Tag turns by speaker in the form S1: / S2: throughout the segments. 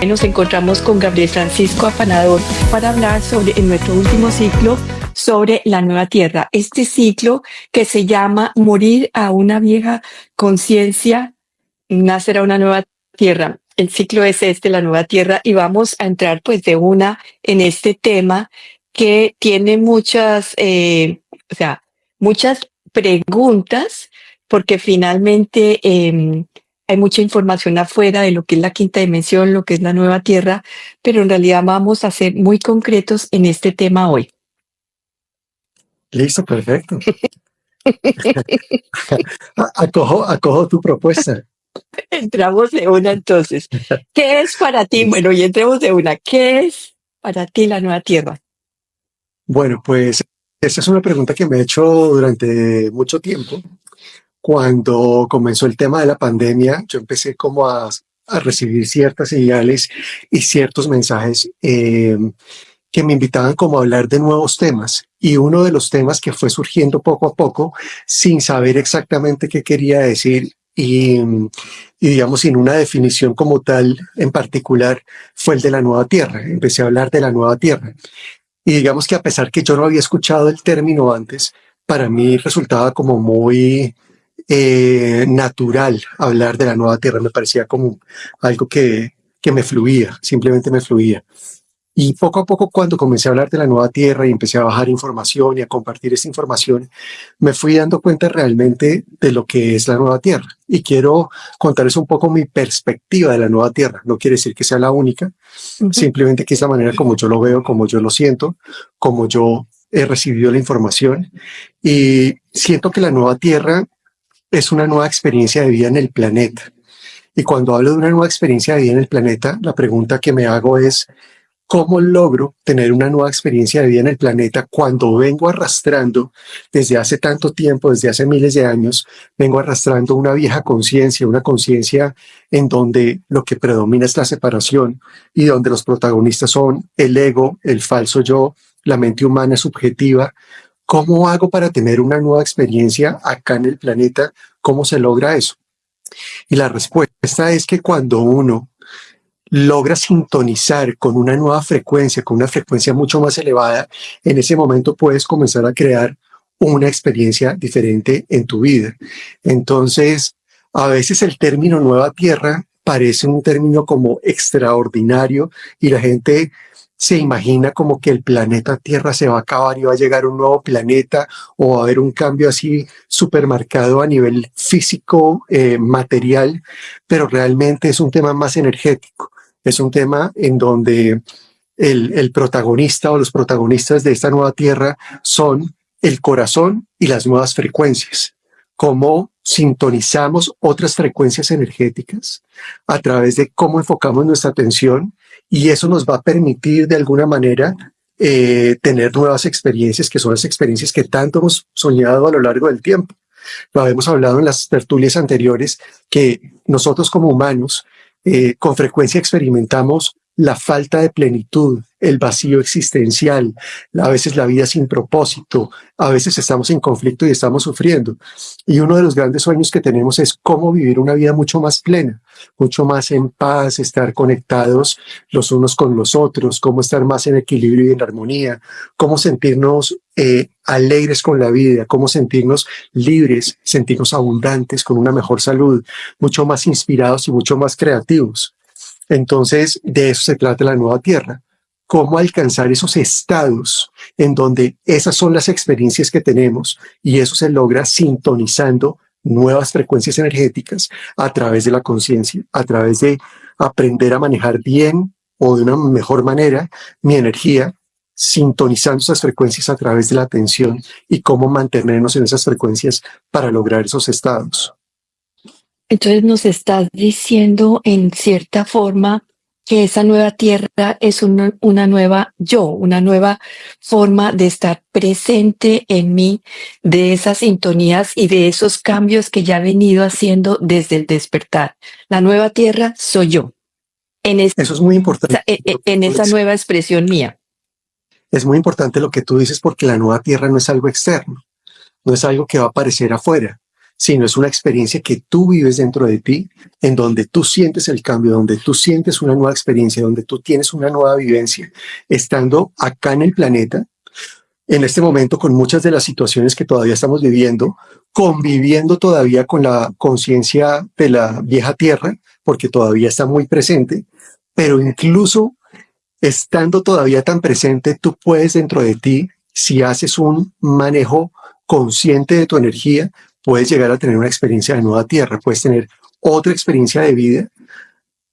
S1: Nos encontramos con Gabriel Francisco Afanador para hablar sobre, en nuestro último ciclo, sobre la nueva tierra. Este ciclo que se llama Morir a una vieja conciencia, nacer a una nueva tierra. El ciclo es la nueva tierra, y vamos a entrar pues de una en este tema que tiene muchas preguntas, porque finalmente hay mucha información afuera de lo que es la quinta dimensión, lo que es la nueva tierra, pero en realidad vamos a ser muy concretos en este tema hoy.
S2: Listo, perfecto. Acojo tu propuesta.
S1: Entramos de una entonces. ¿Qué es para ti? Bueno, y entremos de una. ¿Qué es para ti la nueva tierra?
S2: Bueno, pues esa es una pregunta que me he hecho durante mucho tiempo. Cuando comenzó el tema de la pandemia, yo empecé como a recibir ciertas señales y ciertos mensajes que me invitaban como a hablar de nuevos temas. Y uno de los temas que fue surgiendo poco a poco, sin saber exactamente qué quería decir y digamos sin una definición como tal en particular, fue el de la nueva tierra. Empecé a hablar de la nueva tierra. Y digamos que a pesar que yo no había escuchado el término antes, para mí resultaba como muy natural hablar de la nueva tierra. Me parecía como algo que me fluía, simplemente me fluía. Y poco a poco, cuando comencé a hablar de la nueva tierra y empecé a bajar información y a compartir esta información, me fui dando cuenta realmente de lo que es la nueva tierra. Y quiero contarles un poco mi perspectiva de la nueva tierra. No quiere decir que sea la única, simplemente que es la manera como yo lo veo, como yo lo siento, como yo he recibido la información. Y siento que la nueva tierra es una nueva experiencia de vida en el planeta. Y cuando hablo de una nueva experiencia de vida en el planeta, la pregunta que me hago es, ¿cómo logro tener una nueva experiencia de vida en el planeta cuando vengo arrastrando desde hace tanto tiempo, desde hace miles de años, vengo arrastrando una vieja conciencia, una conciencia en donde lo que predomina es la separación y donde los protagonistas son el ego, el falso yo, la mente humana subjetiva? ¿Cómo hago para tener una nueva experiencia acá en el planeta? ¿Cómo se logra eso? Y la respuesta es que cuando uno logra sintonizar con una nueva frecuencia, con una frecuencia mucho más elevada, en ese momento puedes comenzar a crear una experiencia diferente en tu vida. Entonces, a veces el término nueva tierra parece un término como extraordinario y la gente se imagina como que el planeta Tierra se va a acabar y va a llegar un nuevo planeta o va a haber un cambio así supermarcado a nivel físico, material, pero realmente es un tema más energético. Es un tema en donde el protagonista o los protagonistas de esta nueva tierra son el corazón y las nuevas frecuencias. Cómo sintonizamos otras frecuencias energéticas a través de cómo enfocamos nuestra atención, y eso nos va a permitir de alguna manera tener nuevas experiencias, que son las experiencias que tanto hemos soñado a lo largo del tiempo. Lo habíamos hablado en las tertulias anteriores, que nosotros como humanos con frecuencia experimentamos la falta de plenitud, el vacío existencial, a veces la vida sin propósito, a veces estamos en conflicto y estamos sufriendo. Y uno de los grandes sueños que tenemos es cómo vivir una vida mucho más plena, mucho más en paz, estar conectados los unos con los otros, cómo estar más en equilibrio y en armonía, cómo sentirnos alegres con la vida, cómo sentirnos libres, sentirnos abundantes, con una mejor salud, mucho más inspirados y mucho más creativos. Entonces, de eso se trata la nueva tierra. Cómo alcanzar esos estados en donde esas son las experiencias que tenemos, y eso se logra sintonizando nuevas frecuencias energéticas a través de la conciencia, a través de aprender a manejar bien o de una mejor manera mi energía, sintonizando esas frecuencias a través de la atención, y cómo mantenernos en esas frecuencias para lograr esos estados.
S1: Entonces nos estás diciendo en cierta forma que esa nueva tierra es una nueva yo, una nueva forma de estar presente en mí, de esas sintonías y de esos cambios que ya he venido haciendo desde el despertar. La nueva tierra soy yo.
S2: Eso es muy importante.
S1: En esa nueva expresión mía.
S2: Es muy importante lo que tú dices, porque la nueva tierra no es algo externo, no es algo que va a aparecer afuera, sino es una experiencia que tú vives dentro de ti, en donde tú sientes el cambio, donde tú sientes una nueva experiencia, donde tú tienes una nueva vivencia, estando acá en el planeta, en este momento con muchas de las situaciones que todavía estamos viviendo, conviviendo todavía con la conciencia de la vieja tierra, porque todavía está muy presente, pero incluso estando todavía tan presente, tú puedes dentro de ti, si haces un manejo consciente de tu energía, puedes llegar a tener una experiencia de nueva tierra, puedes tener otra experiencia de vida,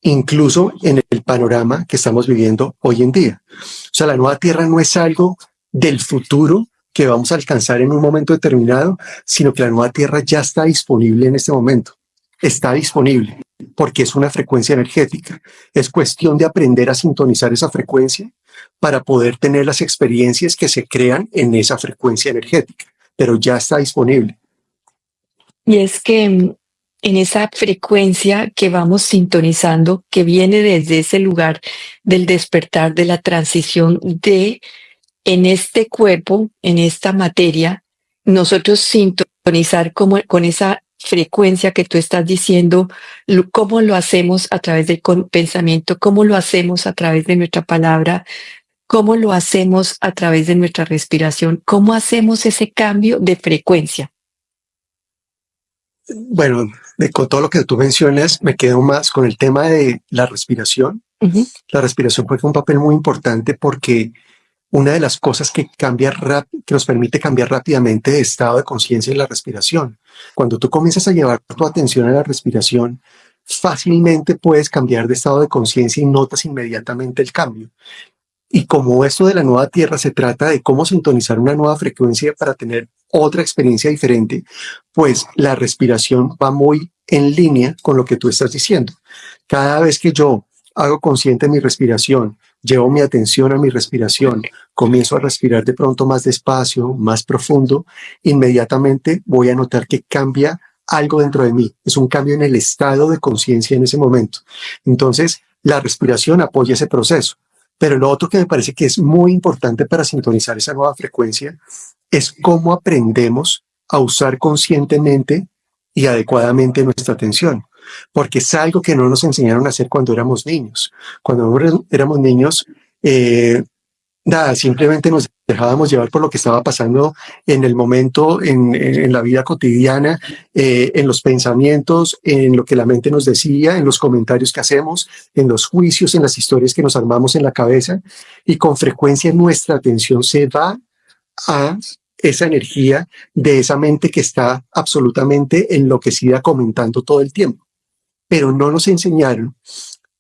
S2: incluso en el panorama que estamos viviendo hoy en día. O sea, la nueva tierra no es algo del futuro que vamos a alcanzar en un momento determinado, sino que la nueva tierra ya está disponible en este momento. Está disponible porque es una frecuencia energética. Es cuestión de aprender a sintonizar esa frecuencia para poder tener las experiencias que se crean en esa frecuencia energética, pero ya está disponible.
S1: Y es que en esa frecuencia que vamos sintonizando, que viene desde ese lugar del despertar, de la transición de en este cuerpo, en esta materia, nosotros sintonizar como, con esa frecuencia que tú estás diciendo, cómo lo hacemos a través del pensamiento, cómo lo hacemos a través de nuestra palabra, cómo lo hacemos a través de nuestra respiración, cómo hacemos ese cambio de frecuencia.
S2: Bueno, con todo lo que tú mencionas, me quedo más con el tema de la respiración.
S1: Uh-huh.
S2: La respiración juega un papel muy importante porque una de las cosas que que nos permite cambiar rápidamente de estado de conciencia es la respiración. Cuando tú comienzas a llevar tu atención a la respiración, fácilmente puedes cambiar de estado de conciencia y notas inmediatamente el cambio. Y como esto de la nueva tierra se trata de cómo sintonizar una nueva frecuencia para tener otra experiencia diferente, pues la respiración va muy en línea con lo que tú estás diciendo. Cada vez que yo hago consciente mi respiración, llevo mi atención a mi respiración, comienzo a respirar de pronto más despacio, más profundo, inmediatamente voy a notar que cambia algo dentro de mí. Es un cambio en el estado de conciencia en ese momento. Entonces, la respiración apoya ese proceso. Pero lo otro que me parece que es muy importante para sintonizar esa nueva frecuencia es cómo aprendemos a usar conscientemente y adecuadamente nuestra atención. Porque es algo que no nos enseñaron a hacer cuando éramos niños. Cuando éramos niños, simplemente nos dejábamos llevar por lo que estaba pasando en el momento, en la vida cotidiana, en los pensamientos, en lo que la mente nos decía, en los comentarios que hacemos, en los juicios, en las historias que nos armamos en la cabeza, y con frecuencia nuestra atención se va a esa energía de esa mente que está absolutamente enloquecida comentando todo el tiempo. Pero no nos enseñaron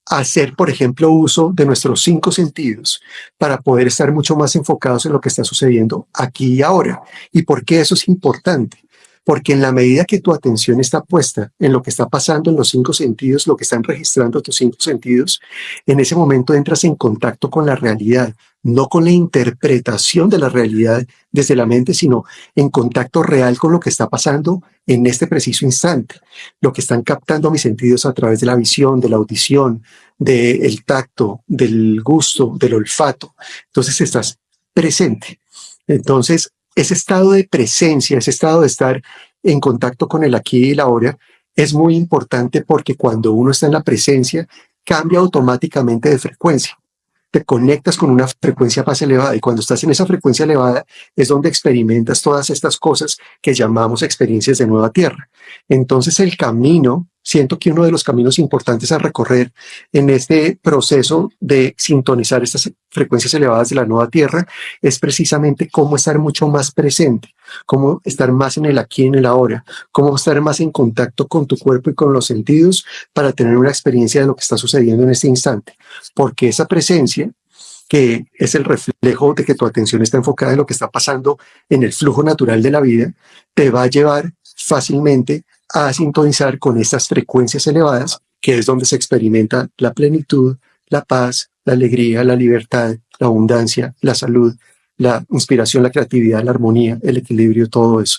S2: a hacer, por ejemplo, uso de nuestros 5 sentidos para poder estar mucho más enfocados en lo que está sucediendo aquí y ahora. ¿Y por qué eso es importante? Porque en la medida que tu atención está puesta en lo que está pasando en los 5 sentidos, lo que están registrando tus 5 sentidos, en ese momento entras en contacto con la realidad, no con la interpretación de la realidad desde la mente, sino en contacto real con lo que está pasando en este preciso instante. Lo que están captando mis sentidos a través de la visión, de la audición, del tacto, del gusto, del olfato. Entonces estás presente. Entonces, ese estado de presencia, ese estado de estar en contacto con el aquí y el ahora es muy importante porque cuando uno está en la presencia, cambia automáticamente de frecuencia. Te conectas con una frecuencia más elevada y cuando estás en esa frecuencia elevada es donde experimentas todas estas cosas que llamamos experiencias de nueva tierra. Entonces el camino, siento que uno de los caminos importantes a recorrer en este proceso de sintonizar estas frecuencias elevadas de la nueva tierra es precisamente cómo estar mucho más presente, cómo estar más en el aquí y en el ahora, cómo estar más en contacto con tu cuerpo y con los sentidos para tener una experiencia de lo que está sucediendo en este instante. Porque esa presencia, que es el reflejo de que tu atención está enfocada en lo que está pasando en el flujo natural de la vida, te va a llevar fácilmente a sintonizar con estas frecuencias elevadas, que es donde se experimenta la plenitud, la paz, la alegría, la libertad, la abundancia, la salud, la inspiración, la creatividad, la armonía, el equilibrio, todo eso.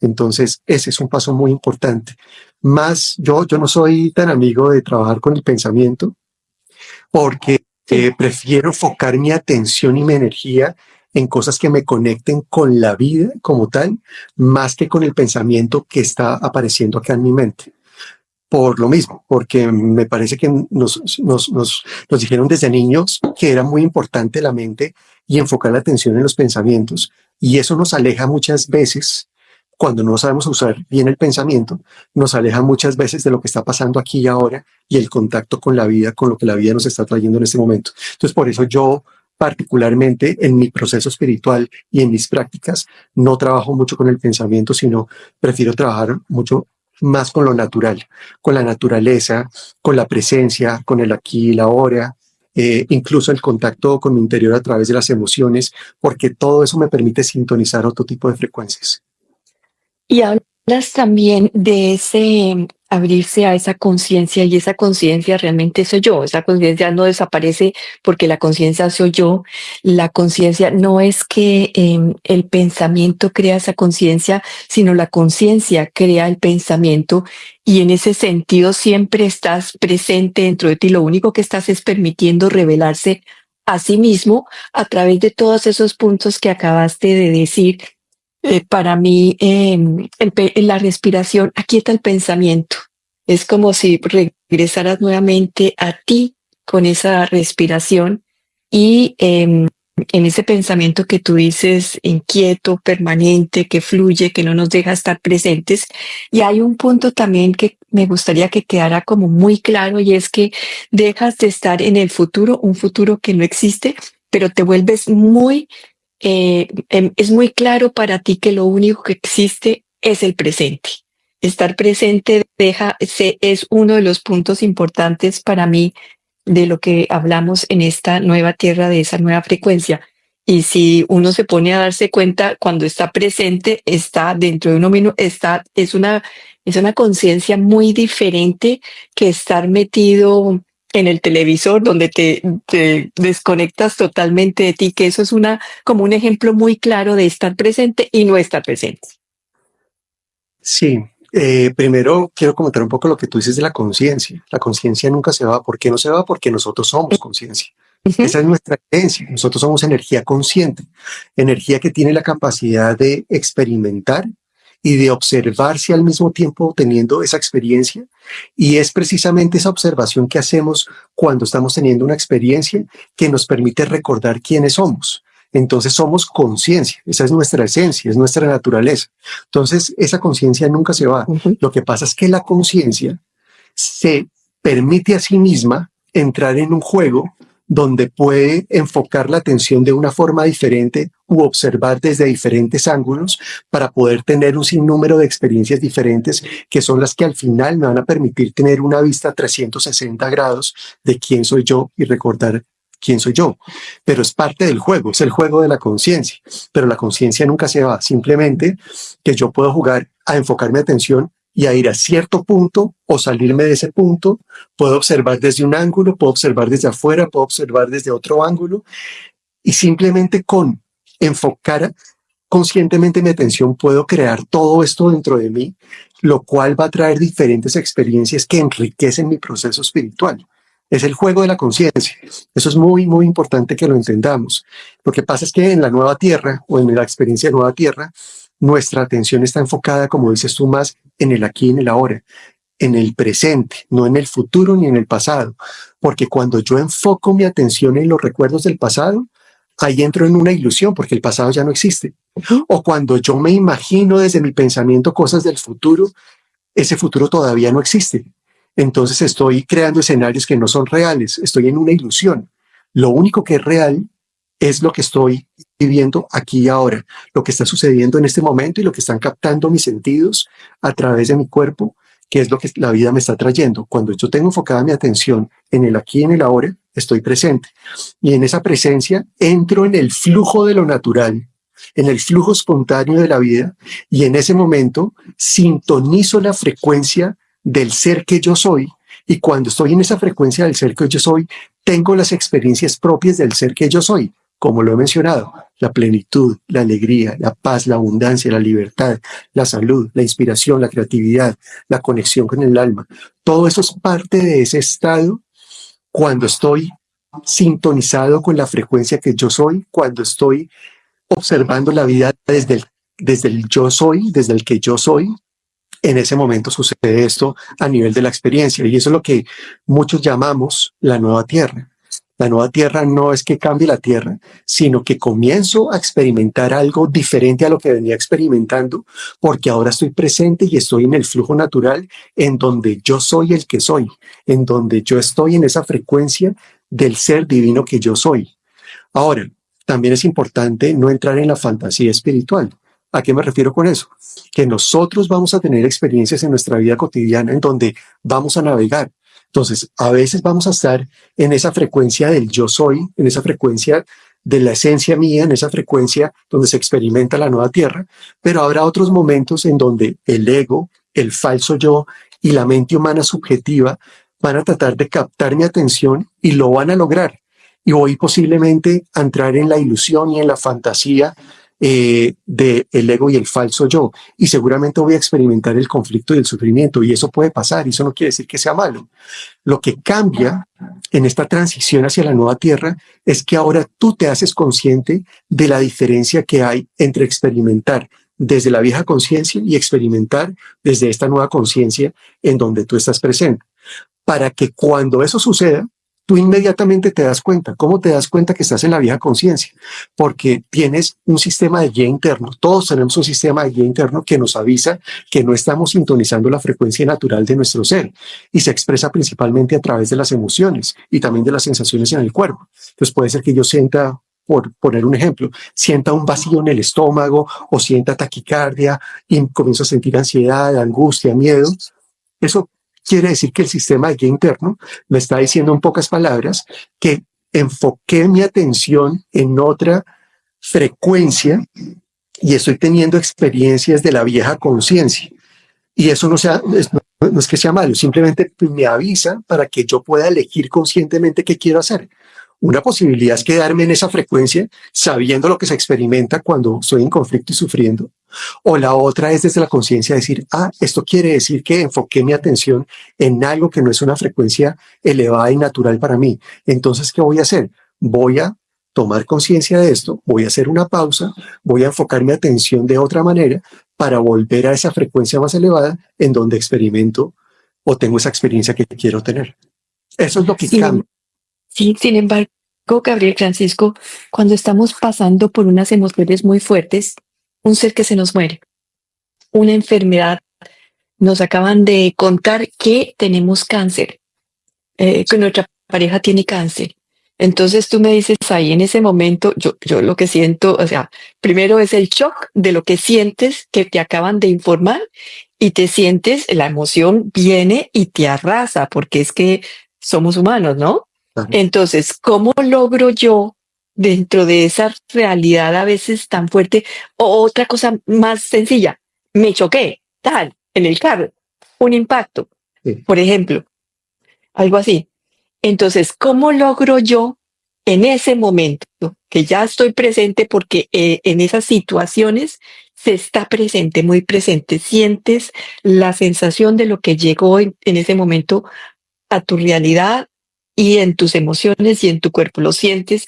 S2: Entonces, ese es un paso muy importante. Más, yo no soy tan amigo de trabajar con el pensamiento, porque prefiero enfocar mi atención y mi energía en cosas que me conecten con la vida como tal, más que con el pensamiento que está apareciendo acá en mi mente. Por lo mismo, porque me parece que nos dijeron desde niños que era muy importante la mente y enfocar la atención en los pensamientos. Y eso nos aleja muchas veces, cuando no sabemos usar bien el pensamiento, nos aleja muchas veces de lo que está pasando aquí y ahora y el contacto con la vida, con lo que la vida nos está trayendo en este momento. Entonces, por eso yo particularmente en mi proceso espiritual y en mis prácticas, no trabajo mucho con el pensamiento, sino prefiero trabajar mucho más con lo natural, con la naturaleza, con la presencia, con el aquí y la ahora, incluso el contacto con mi interior a través de las emociones, porque todo eso me permite sintonizar otro tipo de frecuencias.
S1: Y hablas también de ese abrirse a esa conciencia y esa conciencia realmente soy yo. Esa conciencia no desaparece porque la conciencia soy yo. La conciencia no es que el pensamiento crea esa conciencia, sino la conciencia crea el pensamiento y en ese sentido siempre estás presente dentro de ti. Lo único que estás es permitiendo revelarse a sí mismo a través de todos esos puntos que acabaste de decir. Para mí, la respiración aquieta el pensamiento. Es como si regresaras nuevamente a ti con esa respiración y en ese pensamiento que tú dices inquieto, permanente, que fluye, que no nos deja estar presentes. Y hay un punto también que me gustaría que quedara como muy claro y es que dejas de estar en el futuro, un futuro que no existe, pero te vuelves es muy claro para ti que lo único que existe es el presente. Estar presente es uno de los puntos importantes para mí de lo que hablamos en esta nueva tierra, de esa nueva frecuencia. Y si uno se pone a darse cuenta, cuando está presente, está dentro de uno mismo, es una conciencia muy diferente que estar metido en el televisor donde te desconectas totalmente de ti, que eso es como un ejemplo muy claro de estar presente y no estar presente.
S2: Sí, primero quiero comentar un poco lo que tú dices de la conciencia. La conciencia nunca se va. ¿Por qué no se va? Porque nosotros somos conciencia.
S1: Ujú.
S2: Esa es nuestra creencia. Nosotros somos energía consciente, energía que tiene la capacidad de experimentar y de observarse al mismo tiempo teniendo esa experiencia. Y es precisamente esa observación que hacemos cuando estamos teniendo una experiencia que nos permite recordar quiénes somos. Entonces somos conciencia, esa es nuestra esencia, es nuestra naturaleza. Entonces esa conciencia nunca se va.
S1: Ujú.
S2: Lo que pasa es que la conciencia se permite a sí misma entrar en un juego donde puede enfocar la atención de una forma diferente u observar desde diferentes ángulos para poder tener un sinnúmero de experiencias diferentes que son las que al final me van a permitir tener una vista 360 grados de quién soy yo y recordar quién soy yo. Pero es parte del juego, es el juego de la conciencia. Pero la conciencia nunca se va, simplemente que yo puedo jugar a enfocar mi atención y a ir a cierto punto o salirme de ese punto. Puedo observar desde un ángulo, puedo observar desde afuera, puedo observar desde otro ángulo y simplemente con enfocar conscientemente mi atención puedo crear todo esto dentro de mí, lo cual va a traer diferentes experiencias que enriquecen mi proceso espiritual. Es el juego de la conciencia. Eso es muy, muy importante que lo entendamos. Lo que pasa es que en la nueva tierra o en la experiencia de nueva tierra, nuestra atención está enfocada, como dices tú, más en el aquí y en el ahora, en el presente, no en el futuro ni en el pasado. Porque cuando yo enfoco mi atención en los recuerdos del pasado, ahí entro en una ilusión porque el pasado ya no existe. O cuando yo me imagino desde mi pensamiento cosas del futuro, ese futuro todavía no existe. Entonces estoy creando escenarios que no son reales, estoy en una ilusión. Lo único que es real es lo que estoy viviendo aquí y ahora, lo que está sucediendo en este momento y lo que están captando mis sentidos a través de mi cuerpo, que es lo que la vida me está trayendo. Cuando yo tengo enfocada mi atención en el aquí y en el ahora, estoy presente. Y en esa presencia entro en el flujo de lo natural, en el flujo espontáneo de la vida, y en ese momento sintonizo la frecuencia del ser que yo soy, y cuando estoy en esa frecuencia del ser que yo soy, tengo las experiencias propias del ser que yo soy, como lo he mencionado, la plenitud, la alegría, la paz, la abundancia, la libertad, la salud, la inspiración, la creatividad, la conexión con el alma. Todo eso es parte de ese estado cuando estoy sintonizado con la frecuencia que yo soy, cuando estoy observando la vida desde el yo soy, desde el que yo soy. En ese momento sucede esto a nivel de la experiencia, y eso es lo que muchos llamamos la nueva tierra. La nueva tierra no es que cambie la tierra, sino que comienzo a experimentar algo diferente a lo que venía experimentando, porque ahora estoy presente y estoy en el flujo natural en donde yo soy el que soy, en donde yo estoy en esa frecuencia del ser divino que yo soy. Ahora, también es importante no entrar en la fantasía espiritual. ¿A qué me refiero con eso? Que nosotros vamos a tener experiencias en nuestra vida cotidiana en donde vamos a navegar. Entonces, a veces vamos a estar en esa frecuencia del yo soy, en esa frecuencia de la esencia mía, en esa frecuencia donde se experimenta la nueva tierra, pero habrá otros momentos en donde el ego, el falso yo y la mente humana subjetiva van a tratar de captar mi atención y lo van a lograr. Y voy posiblemente a entrar en la ilusión y en la fantasía del ego y el falso yo. Y seguramente voy a experimentar el conflicto y el sufrimiento. Y eso puede pasar. Y eso no quiere decir que sea malo. Lo que cambia en esta transición hacia la nueva tierra es que ahora tú te haces consciente de la diferencia que hay entre experimentar desde la vieja conciencia y experimentar desde esta nueva conciencia en donde tú estás presente. Para que cuando eso suceda, tú inmediatamente te das cuenta. ¿Cómo te das cuenta que estás en la vieja conciencia? Porque tienes un sistema de guía interno. Todos tenemos un sistema de guía interno que nos avisa que no estamos sintonizando la frecuencia natural de nuestro ser, y se expresa principalmente a través de las emociones y también de las sensaciones en el cuerpo. Entonces puede ser que yo sienta, por poner un ejemplo, sienta un vacío en el estómago o sienta taquicardia y comienzo a sentir ansiedad, angustia, miedo. Eso quiere decir que el sistema de guía interno me está diciendo en pocas palabras que enfoqué mi atención en otra frecuencia y estoy teniendo experiencias de la vieja conciencia. Y eso no es que sea malo, simplemente me avisa para que yo pueda elegir conscientemente qué quiero hacer. Una posibilidad es quedarme en esa frecuencia sabiendo lo que se experimenta cuando estoy en conflicto y sufriendo. O la otra es desde la conciencia decir, esto quiere decir que enfoqué mi atención en algo que no es una frecuencia elevada y natural para mí. Entonces, ¿qué voy a hacer? Voy a tomar conciencia de esto, voy a hacer una pausa, voy a enfocar mi atención de otra manera para volver a esa frecuencia más elevada en donde experimento o tengo esa experiencia que quiero tener. Eso es lo que cambia.
S1: Sí, sin embargo, Gabriel Francisco, cuando estamos pasando por unas emociones muy fuertes, un ser que se nos muere, una enfermedad, nos acaban de contar que tenemos cáncer, que nuestra pareja tiene cáncer. Entonces tú me dices ahí en ese momento, yo lo que siento, o sea, primero es el shock de lo que sientes que te acaban de informar y te sientes, la emoción viene y te arrasa, porque es que somos humanos, ¿no? Entonces, ¿cómo logro yo dentro de esa realidad a veces tan fuerte? O otra cosa más sencilla, me choqué, tal, en el carro, un impacto, por ejemplo, algo así. Entonces, ¿cómo logro yo en ese momento que ya estoy presente? Porque en esas situaciones se está presente, muy presente, sientes la sensación de lo que llegó en ese momento a tu realidad y en tus emociones y en tu cuerpo, lo sientes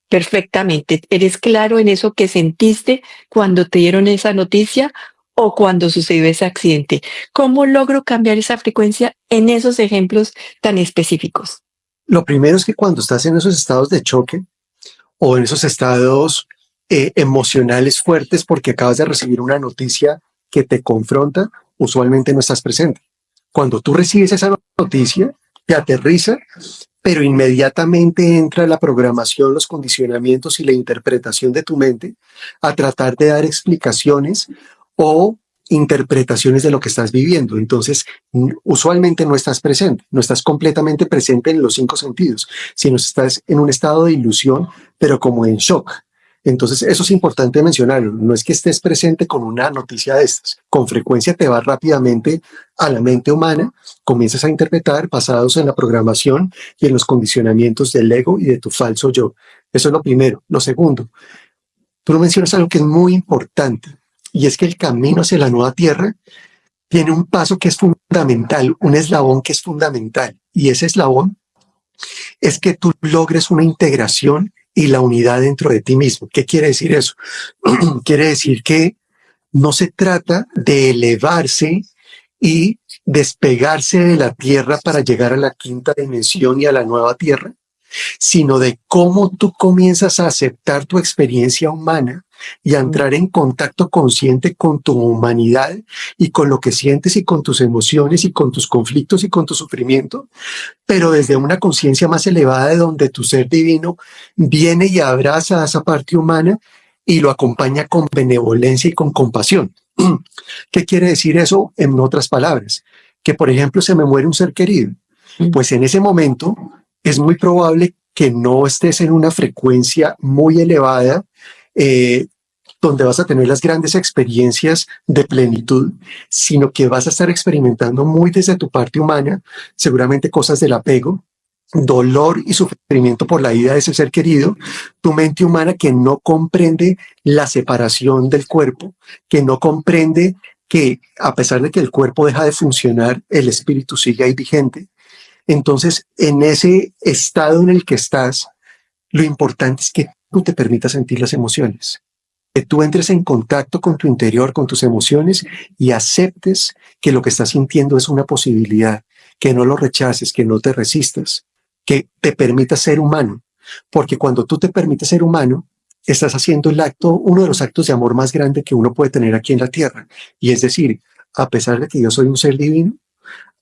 S1: perfectamente. ¿Eres claro en eso que sentiste cuando te dieron esa noticia o cuando sucedió ese accidente? ¿Cómo logro cambiar esa frecuencia en esos ejemplos tan específicos?
S2: Lo primero es que cuando estás en esos estados de choque o en esos estados emocionales fuertes porque acabas de recibir una noticia que te confronta, usualmente no estás presente. Cuando tú recibes esa noticia, te aterriza, pero inmediatamente entra la programación, los condicionamientos y la interpretación de tu mente a tratar de dar explicaciones o interpretaciones de lo que estás viviendo. Entonces, usualmente no estás presente, no estás completamente presente en los 5 sentidos, sino estás en un estado de ilusión, pero como en shock. Entonces, eso es importante mencionarlo. No es que estés presente con una noticia de estas. Con frecuencia te vas rápidamente a la mente humana, comienzas a interpretar basados en la programación y en los condicionamientos del ego y de tu falso yo. Eso es lo primero. Lo segundo, tú mencionas algo que es muy importante, y es que el camino hacia la nueva tierra tiene un paso que es fundamental, un eslabón que es fundamental, y ese eslabón es que tú logres una integración y la unidad dentro de ti mismo. ¿Qué quiere decir eso? Quiere decir que no se trata de elevarse y despegarse de la tierra para llegar a la quinta dimensión y a la nueva tierra, sino de cómo tú comienzas a aceptar tu experiencia humana y a entrar en contacto consciente con tu humanidad y con lo que sientes y con tus emociones y con tus conflictos y con tu sufrimiento, pero desde una conciencia más elevada de donde tu ser divino viene y abraza a esa parte humana y lo acompaña con benevolencia y con compasión. ¿Qué quiere decir eso en otras palabras? Que, por ejemplo, se me muere un ser querido. Pues en ese momento es muy probable que no estés en una frecuencia muy elevada, donde vas a tener las grandes experiencias de plenitud, sino que vas a estar experimentando muy desde tu parte humana, seguramente cosas del apego, dolor y sufrimiento por la vida de ese ser querido, tu mente humana que no comprende la separación del cuerpo, que no comprende que a pesar de que el cuerpo deja de funcionar, el espíritu sigue ahí vigente. Entonces, en ese estado en el que estás, lo importante es que tú te permitas sentir las emociones, que tú entres en contacto con tu interior, con tus emociones y aceptes que lo que estás sintiendo es una posibilidad, que no lo rechaces, que no te resistas, que te permitas ser humano, porque cuando tú te permites ser humano, estás haciendo el acto, uno de los actos de amor más grande que uno puede tener aquí en la tierra, y es decir, a pesar de que yo soy un ser divino,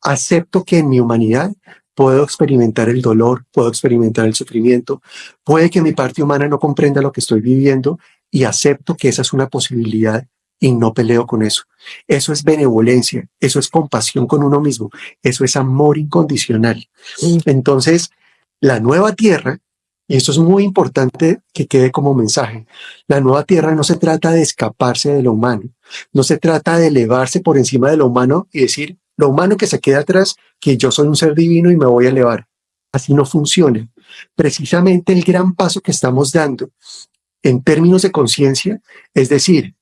S2: acepto que en mi humanidad puedo experimentar el dolor, puedo experimentar el sufrimiento, puede que mi parte humana no comprenda lo que estoy viviendo y acepto que esa es una posibilidad y no peleo con eso. Eso es benevolencia, eso es compasión con uno mismo, eso es amor incondicional. Entonces, la nueva tierra, y esto es muy importante que quede como mensaje, la nueva tierra no se trata de escaparse de lo humano, no se trata de elevarse por encima de lo humano y decir, lo humano que se queda atrás, que yo soy un ser divino y me voy a elevar. Así no funciona. Precisamente el gran paso que estamos dando en términos de conciencia, es decir,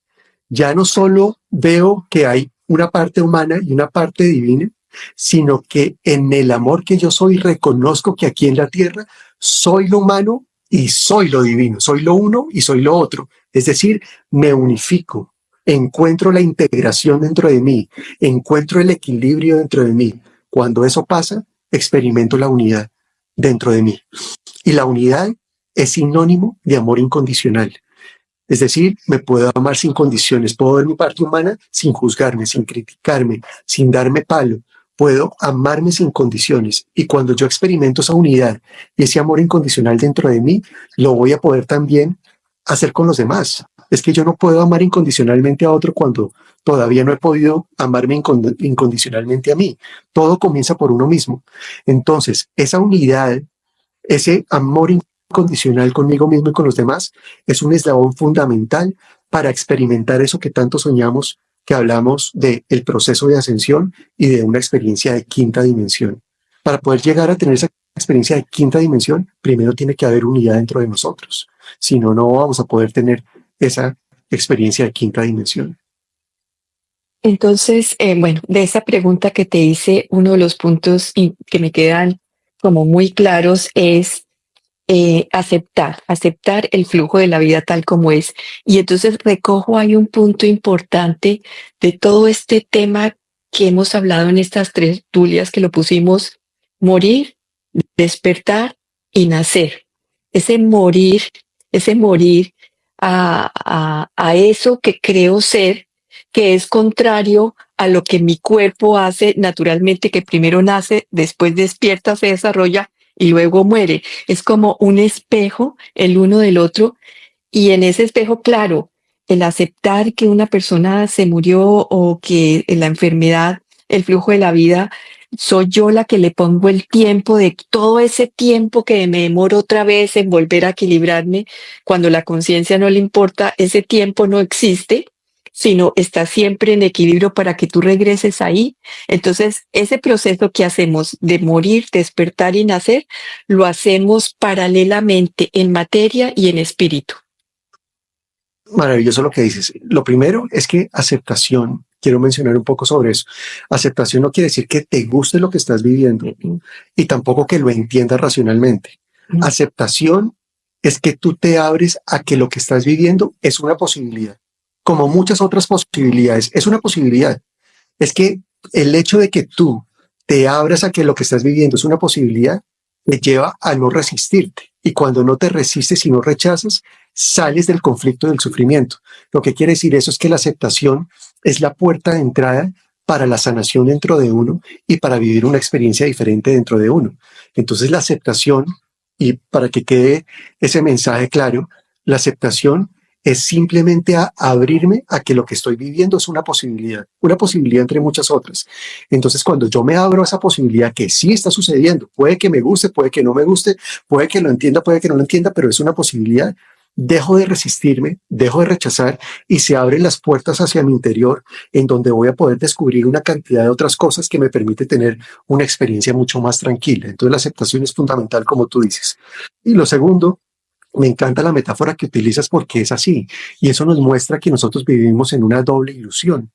S2: ya no solo veo que hay una parte humana y una parte divina, sino que en el amor que yo soy reconozco que aquí en la tierra soy lo humano y soy lo divino, soy lo uno y soy lo otro. Es decir, me unifico, encuentro la integración dentro de mí, encuentro el equilibrio dentro de mí. Cuando eso pasa, experimento la unidad dentro de mí. Y la unidad es sinónimo de amor incondicional. Es decir, me puedo amar sin condiciones, puedo ver mi parte humana sin juzgarme, sin criticarme, sin darme palo. Puedo amarme sin condiciones. Y cuando yo experimento esa unidad y ese amor incondicional dentro de mí, lo voy a poder también hacer con los demás. Es que yo no puedo amar incondicionalmente a otro cuando todavía no he podido amarme incondicionalmente a mí. Todo comienza por uno mismo. Entonces, esa unidad, ese amor incondicional conmigo mismo y con los demás, es un eslabón fundamental para experimentar eso que tanto soñamos, que hablamos del proceso de ascensión y de una experiencia de quinta dimensión. Para poder llegar a tener esa experiencia de quinta dimensión, primero tiene que haber unidad dentro de nosotros. Si no, no vamos a poder tener esa experiencia de quinta dimensión.
S1: Entonces, bueno, de esa pregunta que te hice, uno de los puntos que me quedan como muy claros es aceptar el flujo de la vida tal como es. Y entonces recojo ahí un punto importante de todo este tema que hemos hablado en estas tres tertulias que lo pusimos: morir, despertar y nacer. Ese morir a eso que creo ser, que es contrario a lo que mi cuerpo hace naturalmente, que primero nace, después despierta, se desarrolla y luego muere. Es como un espejo el uno del otro, y en ese espejo, claro, el aceptar que una persona se murió o que la enfermedad, el flujo de la vida, soy yo la que le pongo el tiempo, de todo ese tiempo que me demoro otra vez en volver a equilibrarme. Cuando la conciencia no le importa, ese tiempo no existe, sino está siempre en equilibrio para que tú regreses ahí. Entonces, ese proceso que hacemos de morir, despertar y nacer, lo hacemos paralelamente en materia y en espíritu.
S2: Maravilloso lo que dices. Lo primero es que aceptación, quiero mencionar un poco sobre eso. Aceptación no quiere decir que te guste lo que estás viviendo y tampoco que lo entiendas racionalmente. Aceptación es que tú te abres a que lo que estás viviendo es una posibilidad. Como muchas otras posibilidades, es una posibilidad. Es que el hecho de que tú te abras a que lo que estás viviendo es una posibilidad, te lleva a no resistirte. Y cuando no te resistes y no rechazas, sales del conflicto del sufrimiento. Lo que quiere decir eso es que la aceptación es la puerta de entrada para la sanación dentro de uno y para vivir una experiencia diferente dentro de uno. Entonces la aceptación, y para que quede ese mensaje claro, la aceptación es simplemente abrirme a que lo que estoy viviendo es una posibilidad entre muchas otras. Entonces, cuando yo me abro a esa posibilidad que sí está sucediendo, puede que me guste, puede que no me guste, puede que lo entienda, puede que no lo entienda, pero es una posibilidad, dejo de resistirme, dejo de rechazar y se abren las puertas hacia mi interior en donde voy a poder descubrir una cantidad de otras cosas que me permite tener una experiencia mucho más tranquila. Entonces, la aceptación es fundamental, como tú dices. Y lo segundo, me encanta la metáfora que utilizas porque es así, y eso nos muestra que nosotros vivimos en una doble ilusión,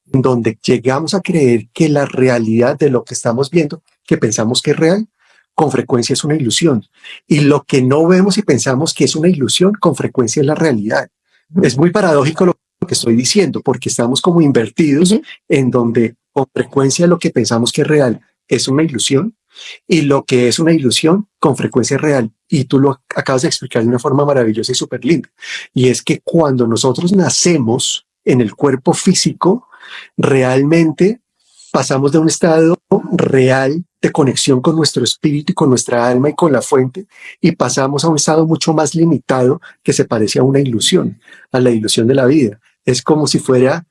S2: donde llegamos a creer que la realidad de lo que estamos viendo, que pensamos que es real, con frecuencia es una ilusión, y lo que no vemos y pensamos que es una ilusión, con frecuencia es la realidad. Es muy paradójico lo que estoy diciendo, porque estamos como invertidos en donde con frecuencia lo que pensamos que es real es una ilusión, y lo que es una ilusión con frecuencia es real. Y tú lo acabas de explicar de una forma maravillosa y súper linda. Y es que cuando nosotros nacemos en el cuerpo físico, realmente pasamos de un estado real de conexión con nuestro espíritu y con nuestra alma y con la fuente, y pasamos a un estado mucho más limitado que se parece a una ilusión, a la ilusión de la vida. Es como si fuera,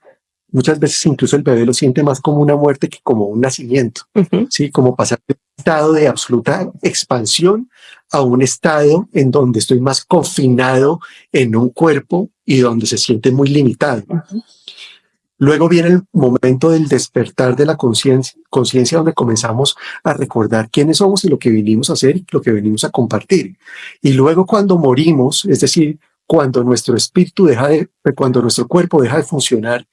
S2: muchas veces incluso el bebé lo siente más como una muerte que como un nacimiento, ¿sí? Como pasar de un estado de absoluta expansión a un estado en donde estoy más confinado en un cuerpo y donde se siente muy limitado. Luego viene el momento del despertar de la conciencia, donde comenzamos a recordar quiénes somos y lo que vinimos a hacer y lo que venimos a compartir. Y luego cuando morimos, es decir, cuando nuestro espíritu cuando nuestro cuerpo deja de funcionar,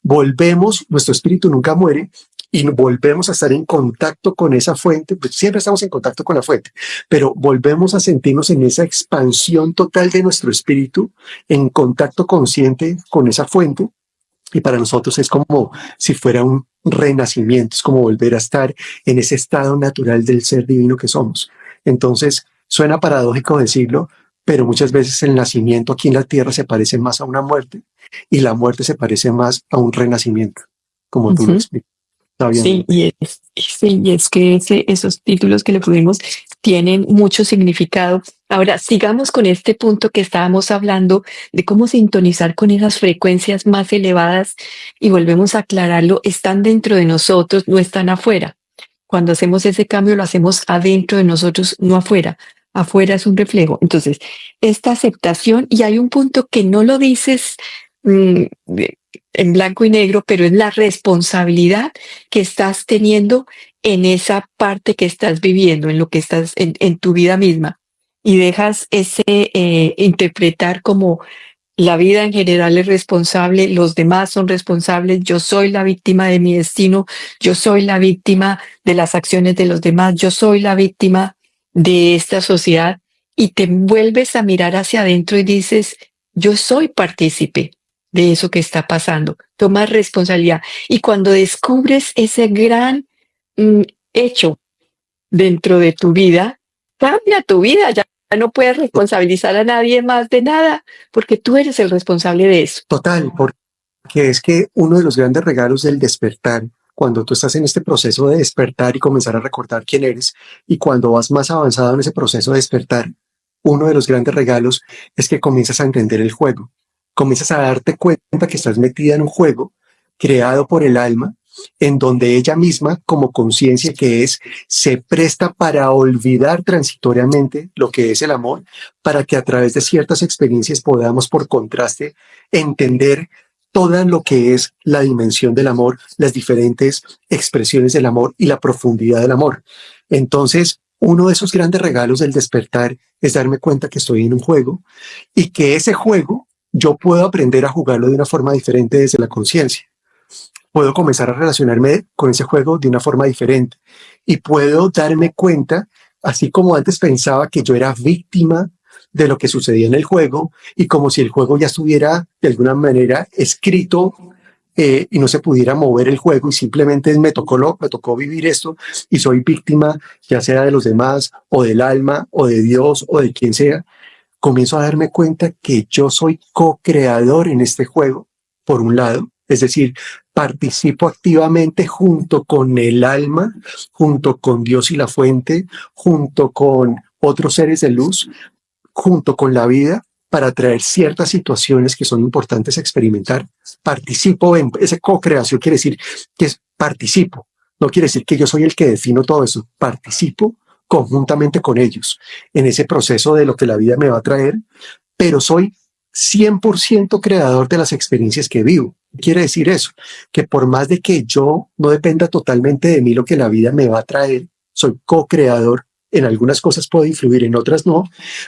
S2: volvemos, nuestro espíritu nunca muere y volvemos a estar en contacto con esa fuente, pues siempre estamos en contacto con la fuente, pero volvemos a sentirnos en esa expansión total de nuestro espíritu, en contacto consciente con esa fuente. Y para nosotros es como si fuera un renacimiento, es como volver a estar en ese estado natural del ser divino que somos. Entonces, suena paradójico decirlo, pero muchas veces el nacimiento aquí en la tierra se parece más a una muerte y la muerte se parece más a un renacimiento, como tú lo explicas.
S1: Sí, y es que esos títulos que le pusimos tienen mucho significado. Ahora, sigamos con este punto que estábamos hablando de cómo sintonizar con esas frecuencias más elevadas, y volvemos a aclararlo, están dentro de nosotros, no están afuera. Cuando hacemos ese cambio lo hacemos adentro de nosotros, no afuera. Afuera es un reflejo. Entonces, esta aceptación, y hay un punto que no lo dices mm, en blanco y negro, pero es la responsabilidad que estás teniendo en esa parte que estás viviendo, en lo que estás en tu vida misma. Y dejas ese interpretar como la vida en general es responsable, los demás son responsables, yo soy la víctima de mi destino, yo soy la víctima de las acciones de los demás, yo soy la víctima de esta sociedad, y te vuelves a mirar hacia adentro y dices, yo soy partícipe de eso que está pasando, tomas responsabilidad. Y cuando descubres ese gran mm, hecho dentro de tu vida, cambia tu vida, ya no puedes responsabilizar a nadie más de nada, porque tú eres el responsable de eso.
S2: Total, porque es que uno de los grandes regalos del despertar, cuando tú estás en este proceso de despertar y comenzar a recordar quién eres, y cuando vas más avanzado en ese proceso de despertar, uno de los grandes regalos es que comienzas a entender el juego, comienzas a darte cuenta que estás metida en un juego creado por el alma, en donde ella misma, como conciencia que es, se presta para olvidar transitoriamente lo que es el amor, para que a través de ciertas experiencias podamos, por contraste, entender todo lo que es la dimensión del amor, las diferentes expresiones del amor y la profundidad del amor. Entonces, uno de esos grandes regalos del despertar es darme cuenta que estoy en un juego y que ese juego yo puedo aprender a jugarlo de una forma diferente desde la conciencia. Puedo comenzar a relacionarme con ese juego de una forma diferente y puedo darme cuenta, así como antes pensaba que yo era víctima de lo que sucedía en el juego y como si el juego ya estuviera de alguna manera escrito y no se pudiera mover el juego y simplemente me tocó vivir esto y soy víctima ya sea de los demás o del alma o de Dios o de quien sea. Comienzo a darme cuenta que yo soy co-creador en este juego, por un lado, es decir, participo activamente junto con el alma, junto con Dios y la fuente, junto con otros seres de luz, junto con la vida, para traer ciertas situaciones que son importantes a experimentar. Participo en esa co-creación, quiere decir que participo, no quiere decir que yo soy el que defino todo eso, participo conjuntamente con ellos en ese proceso de lo que la vida me va a traer, pero soy 100% creador de las experiencias que vivo. Quiere decir eso, que por más de que yo no dependa totalmente de mí lo que la vida me va a traer, soy co-creador. En algunas cosas puedo influir, en otras no,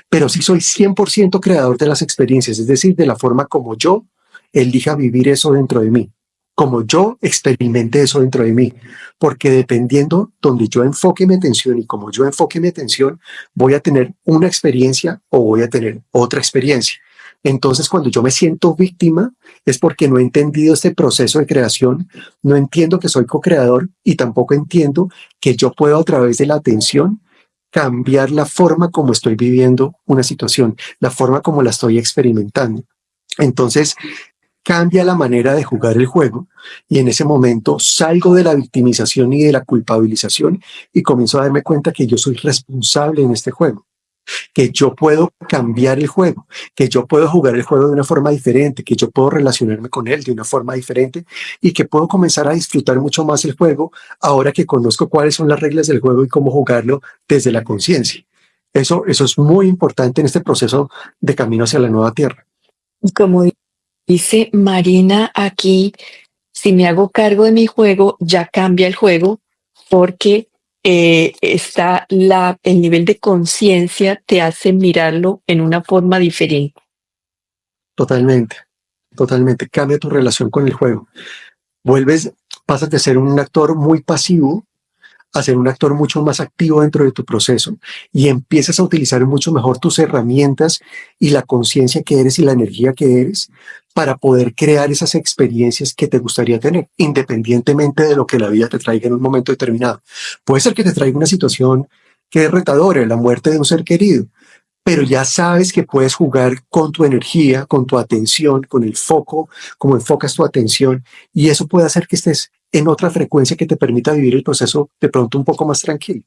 S2: pero sí soy 100% creador de las experiencias, es decir, de la forma como yo elija vivir eso dentro de mí, como yo experimente eso dentro de mí, porque dependiendo donde yo enfoque mi atención y como yo enfoque mi atención, voy a tener una experiencia o voy a tener otra experiencia. Entonces, cuando yo me siento víctima, es porque no he entendido este proceso de creación, no entiendo que soy co-creador y tampoco entiendo que yo puedo a través de la atención cambiar la forma como estoy viviendo una situación, la forma como la estoy experimentando. Entonces, cambia la manera de jugar el juego y en ese momento salgo de la victimización y de la culpabilización y comienzo a darme cuenta que yo soy responsable en este juego, que yo puedo cambiar el juego, que yo puedo jugar el juego de una forma diferente, que yo puedo relacionarme con él de una forma diferente y que puedo comenzar a disfrutar mucho más el juego ahora que conozco cuáles son las reglas del juego y cómo jugarlo desde la conciencia. Eso es muy importante en este proceso de camino hacia la nueva tierra.
S1: Como dice Marina aquí, si me hago cargo de mi juego, ya cambia el juego porque está el nivel de conciencia te hace mirarlo en una forma diferente.
S2: Totalmente, totalmente. Cambia tu relación con el juego. Pasas de ser un actor muy pasivo a ser un actor mucho más activo dentro de tu proceso y empiezas a utilizar mucho mejor tus herramientas y la conciencia que eres y la energía que eres para poder crear esas experiencias que te gustaría tener, independientemente de lo que la vida te traiga en un momento determinado. Puede ser que te traiga una situación que es retadora, la muerte de un ser querido, pero ya sabes que puedes jugar con tu energía, con tu atención, con el foco, cómo enfocas tu atención, y eso puede hacer que estés en otra frecuencia que te permita vivir el proceso de pronto un poco más tranquilo.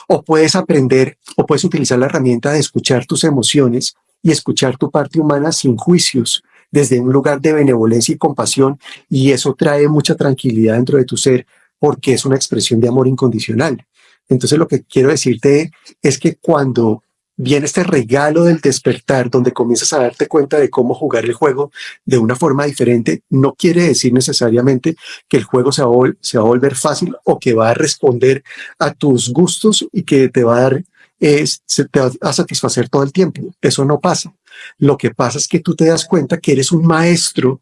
S2: O puedes aprender o puedes utilizar la herramienta de escuchar tus emociones y escuchar tu parte humana sin juicios, desde un lugar de benevolencia y compasión, y eso trae mucha tranquilidad dentro de tu ser porque es una expresión de amor incondicional. Entonces lo que quiero decirte es que cuando viene este regalo del despertar, donde comienzas a darte cuenta de cómo jugar el juego de una forma diferente, no quiere decir necesariamente que el juego se va a volver fácil o que va a responder a tus gustos y que te va a dar, se te va a satisfacer todo el tiempo. Eso no pasa. Lo que pasa es que tú te das cuenta que eres un maestro,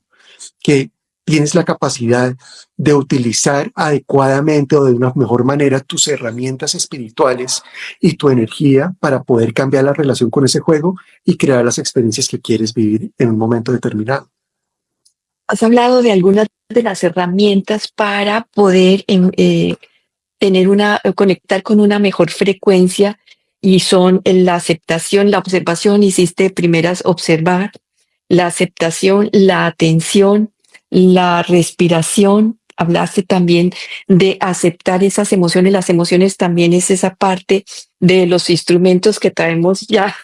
S2: que tienes la capacidad de utilizar adecuadamente o de una mejor manera tus herramientas espirituales y tu energía para poder cambiar la relación con ese juego y crear las experiencias que quieres vivir en un momento determinado.
S1: Has hablado de algunas de las herramientas para poder conectar con una mejor frecuencia y son la aceptación, la observación, hiciste primeras observar, la aceptación, la atención, la respiración, hablaste también de aceptar esas emociones, las emociones también es esa parte de los instrumentos que traemos ya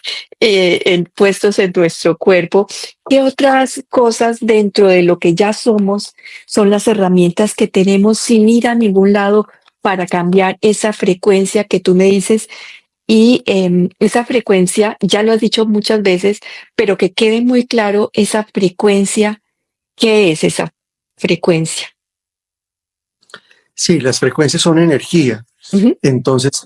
S1: puestos en nuestro cuerpo. ¿Qué otras cosas dentro de lo que ya somos son las herramientas que tenemos sin ir a ningún lado para cambiar esa frecuencia que tú me dices? Y esa frecuencia, ya lo has dicho muchas veces, pero que quede muy claro esa frecuencia. ¿Qué es esa frecuencia?
S2: Sí, las frecuencias son energía.
S1: Ujú.
S2: Entonces,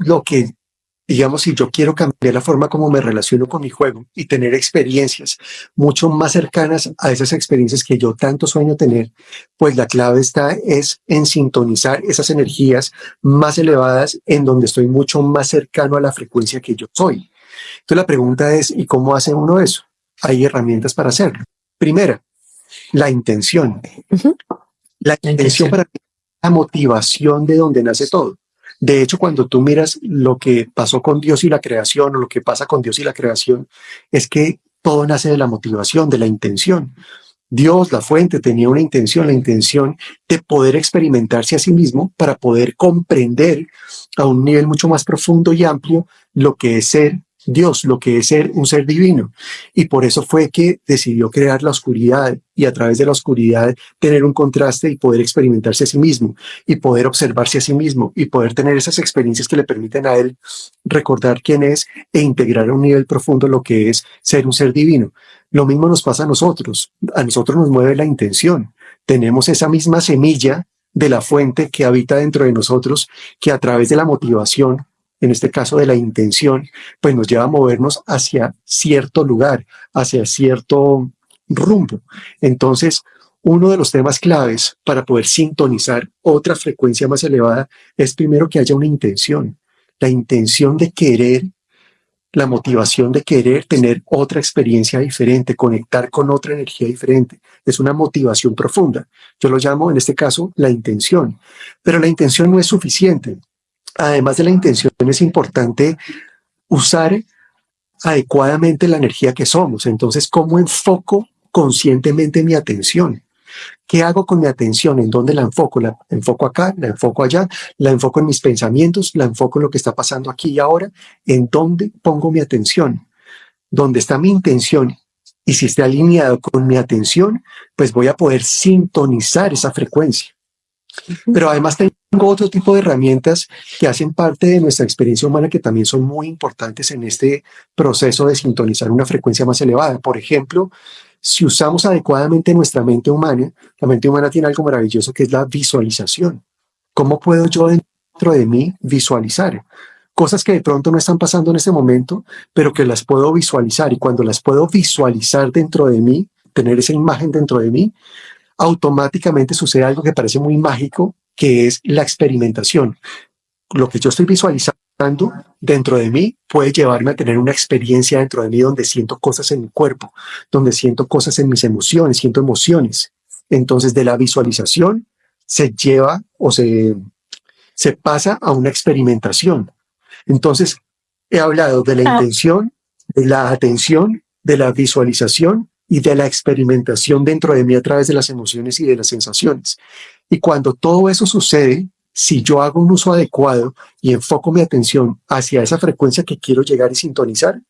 S2: digamos, si yo quiero cambiar la forma como me relaciono con mi juego y tener experiencias mucho más cercanas a esas experiencias que yo tanto sueño tener, pues la clave es en sintonizar esas energías más elevadas en donde estoy mucho más cercano a la frecuencia que yo soy. Entonces la pregunta es, ¿y cómo hace uno eso? Hay herramientas para hacerlo. Primera, la intención. La intención para mí es la motivación de donde nace todo. De hecho, cuando tú miras lo que pasó con Dios y la creación, o lo que pasa con Dios y la creación, es que todo nace de la motivación, de la intención. Dios, la fuente, tenía una intención, la intención de poder experimentarse a sí mismo para poder comprender a un nivel mucho más profundo y amplio lo que es ser Dios, lo que es ser un ser divino. Y por eso fue que decidió crear la oscuridad y a través de la oscuridad tener un contraste y poder experimentarse a sí mismo y poder observarse a sí mismo y poder tener esas experiencias que le permiten a él recordar quién es e integrar a un nivel profundo lo que es ser un ser divino. Lo mismo nos pasa a nosotros nos mueve la intención. Tenemos esa misma semilla de la fuente que habita dentro de nosotros, que a través de la motivación, en este caso de la intención, pues nos lleva a movernos hacia cierto lugar, hacia cierto rumbo. Entonces, uno de los temas claves para poder sintonizar otra frecuencia más elevada es primero que haya una intención, la intención de querer, la motivación de querer tener otra experiencia diferente, conectar con otra energía diferente. Es una motivación profunda. Yo lo llamo, en este caso, la intención. Pero la intención no es suficiente. Además de la intención, es importante usar adecuadamente la energía que somos. Entonces, ¿cómo enfoco conscientemente mi atención? ¿Qué hago con mi atención? ¿En dónde la enfoco? ¿La enfoco acá? ¿La enfoco allá? ¿La enfoco en mis pensamientos? ¿La enfoco en lo que está pasando aquí y ahora? ¿En dónde pongo mi atención? ¿Dónde está mi intención? Y si está alineado con mi atención, pues voy a poder sintonizar esa frecuencia. Pero además tengo otro tipo de herramientas que hacen parte de nuestra experiencia humana que también son muy importantes en este proceso de sintonizar una frecuencia más elevada. Por ejemplo, si usamos adecuadamente nuestra mente humana, la mente humana tiene algo maravilloso que es la visualización. ¿Cómo puedo yo dentro de mí visualizar? Cosas que de pronto no están pasando en este momento, pero que las puedo visualizar. Y cuando las puedo visualizar dentro de mí, tener esa imagen dentro de mí, automáticamente sucede algo que parece muy mágico, que es la experimentación. Lo que yo estoy visualizando dentro de mí puede llevarme a tener una experiencia dentro de mí donde siento cosas en mi cuerpo, donde siento cosas en mis emociones, siento emociones. Entonces, de la visualización se lleva o se pasa a una experimentación. Entonces, he hablado de la intención, de la atención, de la visualización y de la experimentación dentro de mí a través de las emociones y de las sensaciones. Y cuando todo eso sucede, si yo hago un uso adecuado y enfoco mi atención hacia esa frecuencia que quiero llegar y sintonizar,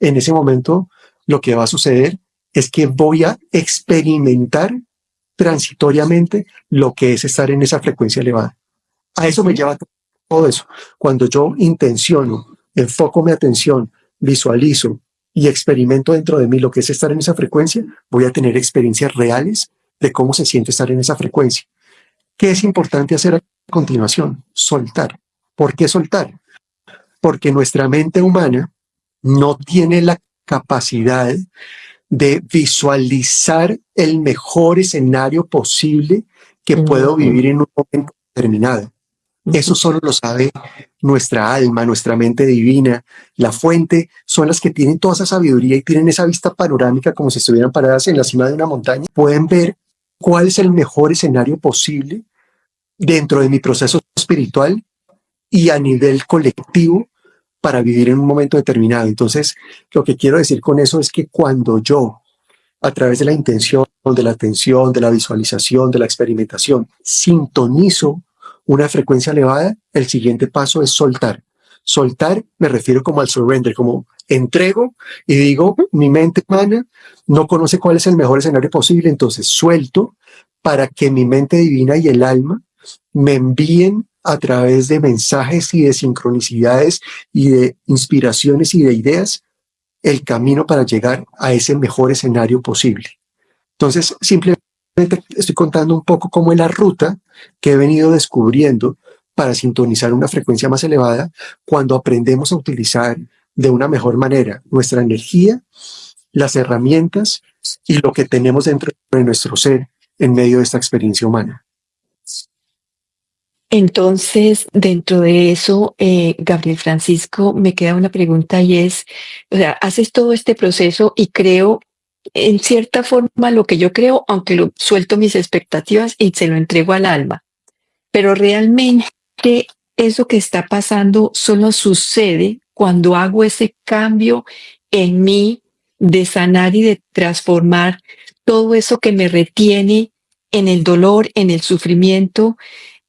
S2: en ese momento lo que va a suceder es que voy a experimentar transitoriamente lo que es estar en esa frecuencia elevada. A eso me lleva todo eso. Cuando yo intenciono, enfoco mi atención, visualizo y experimento dentro de mí lo que es estar en esa frecuencia, voy a tener experiencias reales de cómo se siente estar en esa frecuencia. ¿Qué es importante hacer a continuación? Soltar. ¿Por qué soltar? Porque nuestra mente humana no tiene la capacidad de visualizar el mejor escenario posible que puedo vivir en un momento determinado. Eso solo lo sabe nuestra alma, nuestra mente divina, la fuente, son las que tienen toda esa sabiduría y tienen esa vista panorámica como si estuvieran paradas en la cima de una montaña. Pueden ver cuál es el mejor escenario posible dentro de mi proceso espiritual y a nivel colectivo para vivir en un momento determinado. Entonces, lo que quiero decir con eso es que cuando yo, a través de la intención, de la atención, de la visualización, de la experimentación, sintonizo una frecuencia elevada, el siguiente paso es soltar. Soltar me refiero como al surrender, como entrego y digo, mi mente humana no conoce cuál es el mejor escenario posible, entonces suelto para que mi mente divina y el alma me envíen a través de mensajes y de sincronicidades y de inspiraciones y de ideas el camino para llegar a ese mejor escenario posible. Entonces, simplemente estoy contando un poco cómo es la ruta que he venido descubriendo para sintonizar una frecuencia más elevada cuando aprendemos a utilizar de una mejor manera nuestra energía, las herramientas y lo que tenemos dentro de nuestro ser en medio de esta experiencia humana.
S1: Entonces, dentro de eso, Gabriel Francisco, me queda una pregunta y es, o sea, haces todo este proceso y creo, en cierta forma, lo que yo creo, aunque lo suelto mis expectativas y se lo entrego al alma, pero realmente eso que está pasando solo sucede cuando hago ese cambio en mí de sanar y de transformar todo eso que me retiene en el dolor, en el sufrimiento,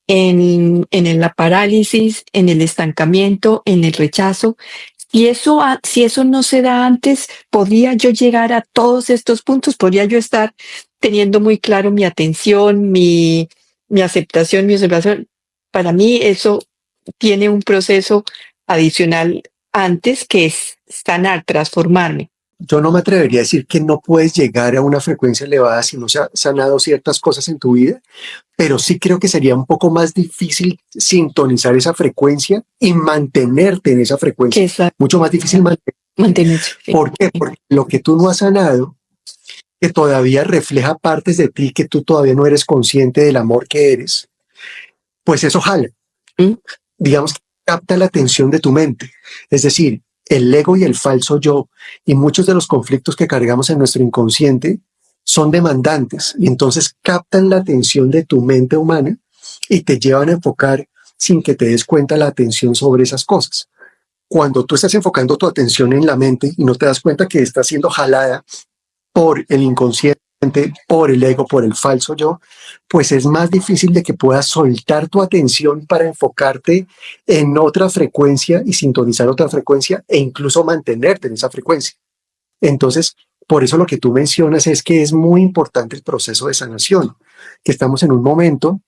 S1: la parálisis, en el estancamiento, en el rechazo. Si eso no se da antes, podría yo llegar a todos estos puntos, podría yo estar teniendo muy claro mi atención, mi aceptación, mi observación. Para mí eso tiene un proceso adicional antes que es sanar, transformarme.
S2: Yo no me atrevería a decir que no puedes llegar a una frecuencia elevada si no se ha sanado ciertas cosas en tu vida, pero sí creo que sería un poco más difícil sintonizar esa frecuencia y mantenerte en esa
S1: Que
S2: frecuencia.
S1: es
S2: Mucho más difícil
S1: mantenerse. Sí.
S2: ¿Por qué? Porque lo que tú no has sanado, que todavía refleja partes de ti que tú todavía no eres consciente del amor que eres, pues eso jala.
S1: ¿Mm?
S2: Digamos que capta la atención de tu mente. Es decir, el ego y el falso yo y muchos de los conflictos que cargamos en nuestro inconsciente son demandantes y entonces captan la atención de tu mente humana y te llevan a enfocar sin que te des cuenta la atención sobre esas cosas. Cuando tú estás enfocando tu atención en la mente y no te das cuenta que está siendo jalada por el inconsciente, por el ego, por el falso yo, pues es más difícil de que puedas soltar tu atención para enfocarte en otra frecuencia y sintonizar otra frecuencia e incluso mantenerte en esa frecuencia. Entonces, por eso lo que tú mencionas es que es muy importante el proceso de sanación, que estamos en un momento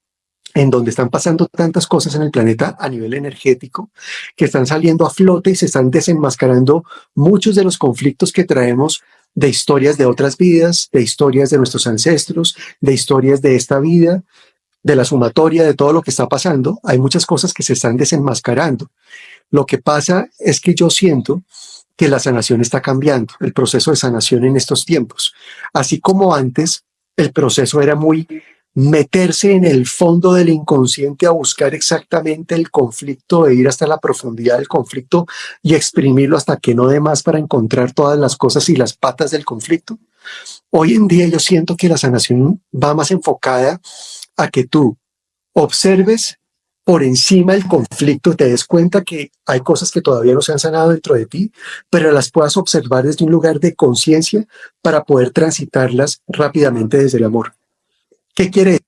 S2: en donde están pasando tantas cosas en el planeta a nivel energético, que están saliendo a flote y se están desenmascarando muchos de los conflictos que traemos de historias de otras vidas, de historias de nuestros ancestros, de historias de esta vida, de la sumatoria de todo lo que está pasando. Hay muchas cosas que se están desenmascarando. Lo que pasa es que yo siento que la sanación está cambiando, el proceso de sanación en estos tiempos. Así como antes, el proceso era muy meterse en el fondo del inconsciente a buscar exactamente el conflicto, e ir hasta la profundidad del conflicto y exprimirlo hasta que no dé más para encontrar todas las cosas y las patas del conflicto. Hoy en día yo siento que la sanación va más enfocada a que tú observes por encima del conflicto, te des cuenta que hay cosas que todavía no se han sanado dentro de ti, pero las puedas observar desde un lugar de conciencia para poder transitarlas rápidamente desde el amor. ¿Qué quiere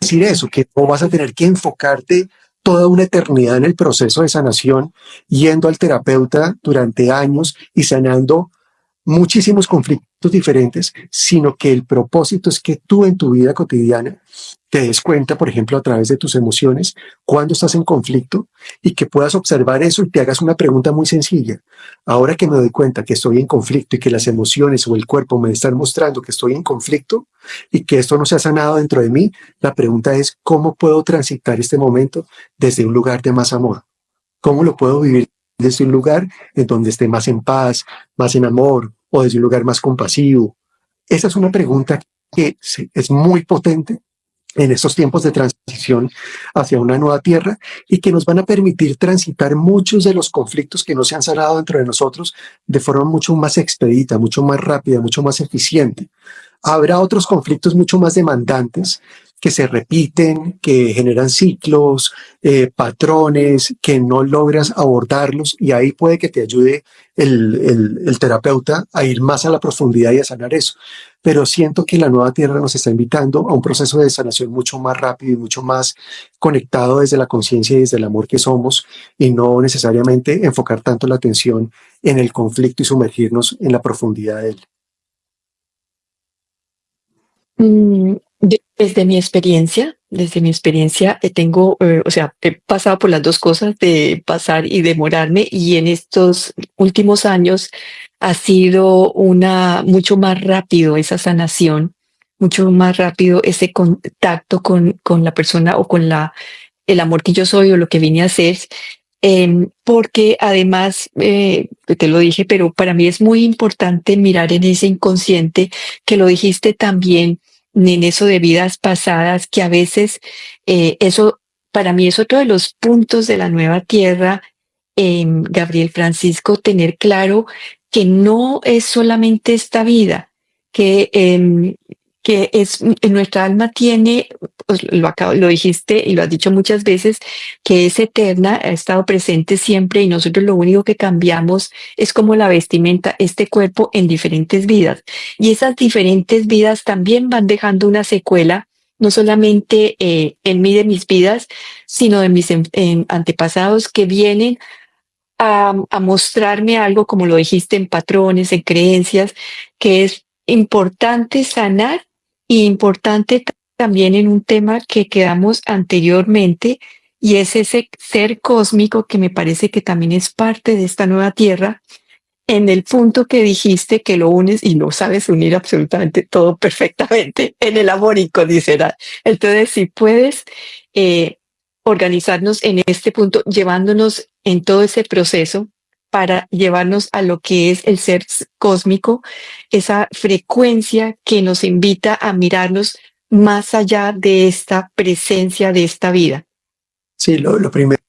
S2: decir eso? Que no vas a tener que enfocarte toda una eternidad en el proceso de sanación, yendo al terapeuta durante años y sanando muchísimos conflictos diferentes, sino que el propósito es que tú en tu vida cotidiana te des cuenta, por ejemplo, a través de tus emociones, cuando estás en conflicto y que puedas observar eso y te hagas una pregunta muy sencilla. Ahora que me doy cuenta que estoy en conflicto y que las emociones o el cuerpo me están mostrando que estoy en conflicto y que esto no se ha sanado dentro de mí, la pregunta es, ¿cómo puedo transitar este momento desde un lugar de más amor? ¿Cómo lo puedo vivir desde un lugar en donde esté más en paz, más en amor, o desde un lugar más compasivo? Esa es una pregunta que es muy potente en estos tiempos de transición hacia una nueva tierra y que nos van a permitir transitar muchos de los conflictos que no se han sanado dentro de nosotros de forma mucho más expedita, mucho más rápida, mucho más eficiente. Habrá otros conflictos mucho más demandantes que se repiten, que generan ciclos, patrones, que no logras abordarlos y ahí puede que te ayude el terapeuta a ir más a la profundidad y a sanar eso. Pero siento que la nueva tierra nos está invitando a un proceso de sanación mucho más rápido y mucho más conectado desde la conciencia y desde el amor que somos y no necesariamente enfocar tanto la atención en el conflicto y sumergirnos en la profundidad de él.
S1: Desde mi experiencia, o sea, he pasado por las dos cosas de pasar y demorarme, y en estos últimos años ha sido mucho más rápido esa sanación, mucho más rápido ese contacto con la persona o con el amor que yo soy o lo que vine a hacer. Porque además, te lo dije, pero para mí es muy importante mirar en ese inconsciente, que lo dijiste también, en eso de vidas pasadas, que a veces eso para mí es otro de los puntos de la nueva tierra, Gabriel Francisco, tener claro que no es solamente esta vida, que, nuestra alma tiene, pues lo dijiste y lo has dicho muchas veces, que es eterna, ha estado presente siempre y nosotros lo único que cambiamos es como la vestimenta, este cuerpo en diferentes vidas. Y esas diferentes vidas también van dejando una secuela, no solamente en mí de mis vidas, sino de mis antepasados que vienen a mostrarme algo, como lo dijiste, en patrones, en creencias, que es importante sanar y importante también en un tema que quedamos anteriormente, y es ese ser cósmico que me parece que también es parte de esta nueva tierra, en el punto que dijiste que lo unes y lo sabes unir absolutamente todo perfectamente en el amor incondicional. Entonces, si puedes eh, organizarnos en este punto, llevándonos en todo ese proceso para llevarnos a lo que es el ser cósmico, esa frecuencia que nos invita a mirarnos más allá de esta presencia de esta vida.
S2: Sí, lo primero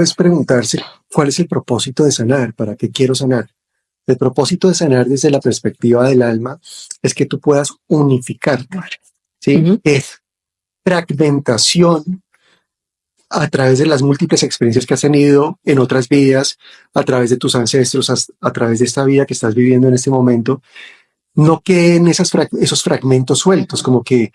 S2: es preguntarse cuál es el propósito de sanar, para qué quiero sanar. El propósito de sanar desde la perspectiva del alma es que tú puedas unificarte, ¿sí? Es fragmentación a través de las múltiples experiencias que has tenido en otras vidas, a través de tus ancestros, a través de esta vida que estás viviendo en este momento. No queden esos fragmentos sueltos, como que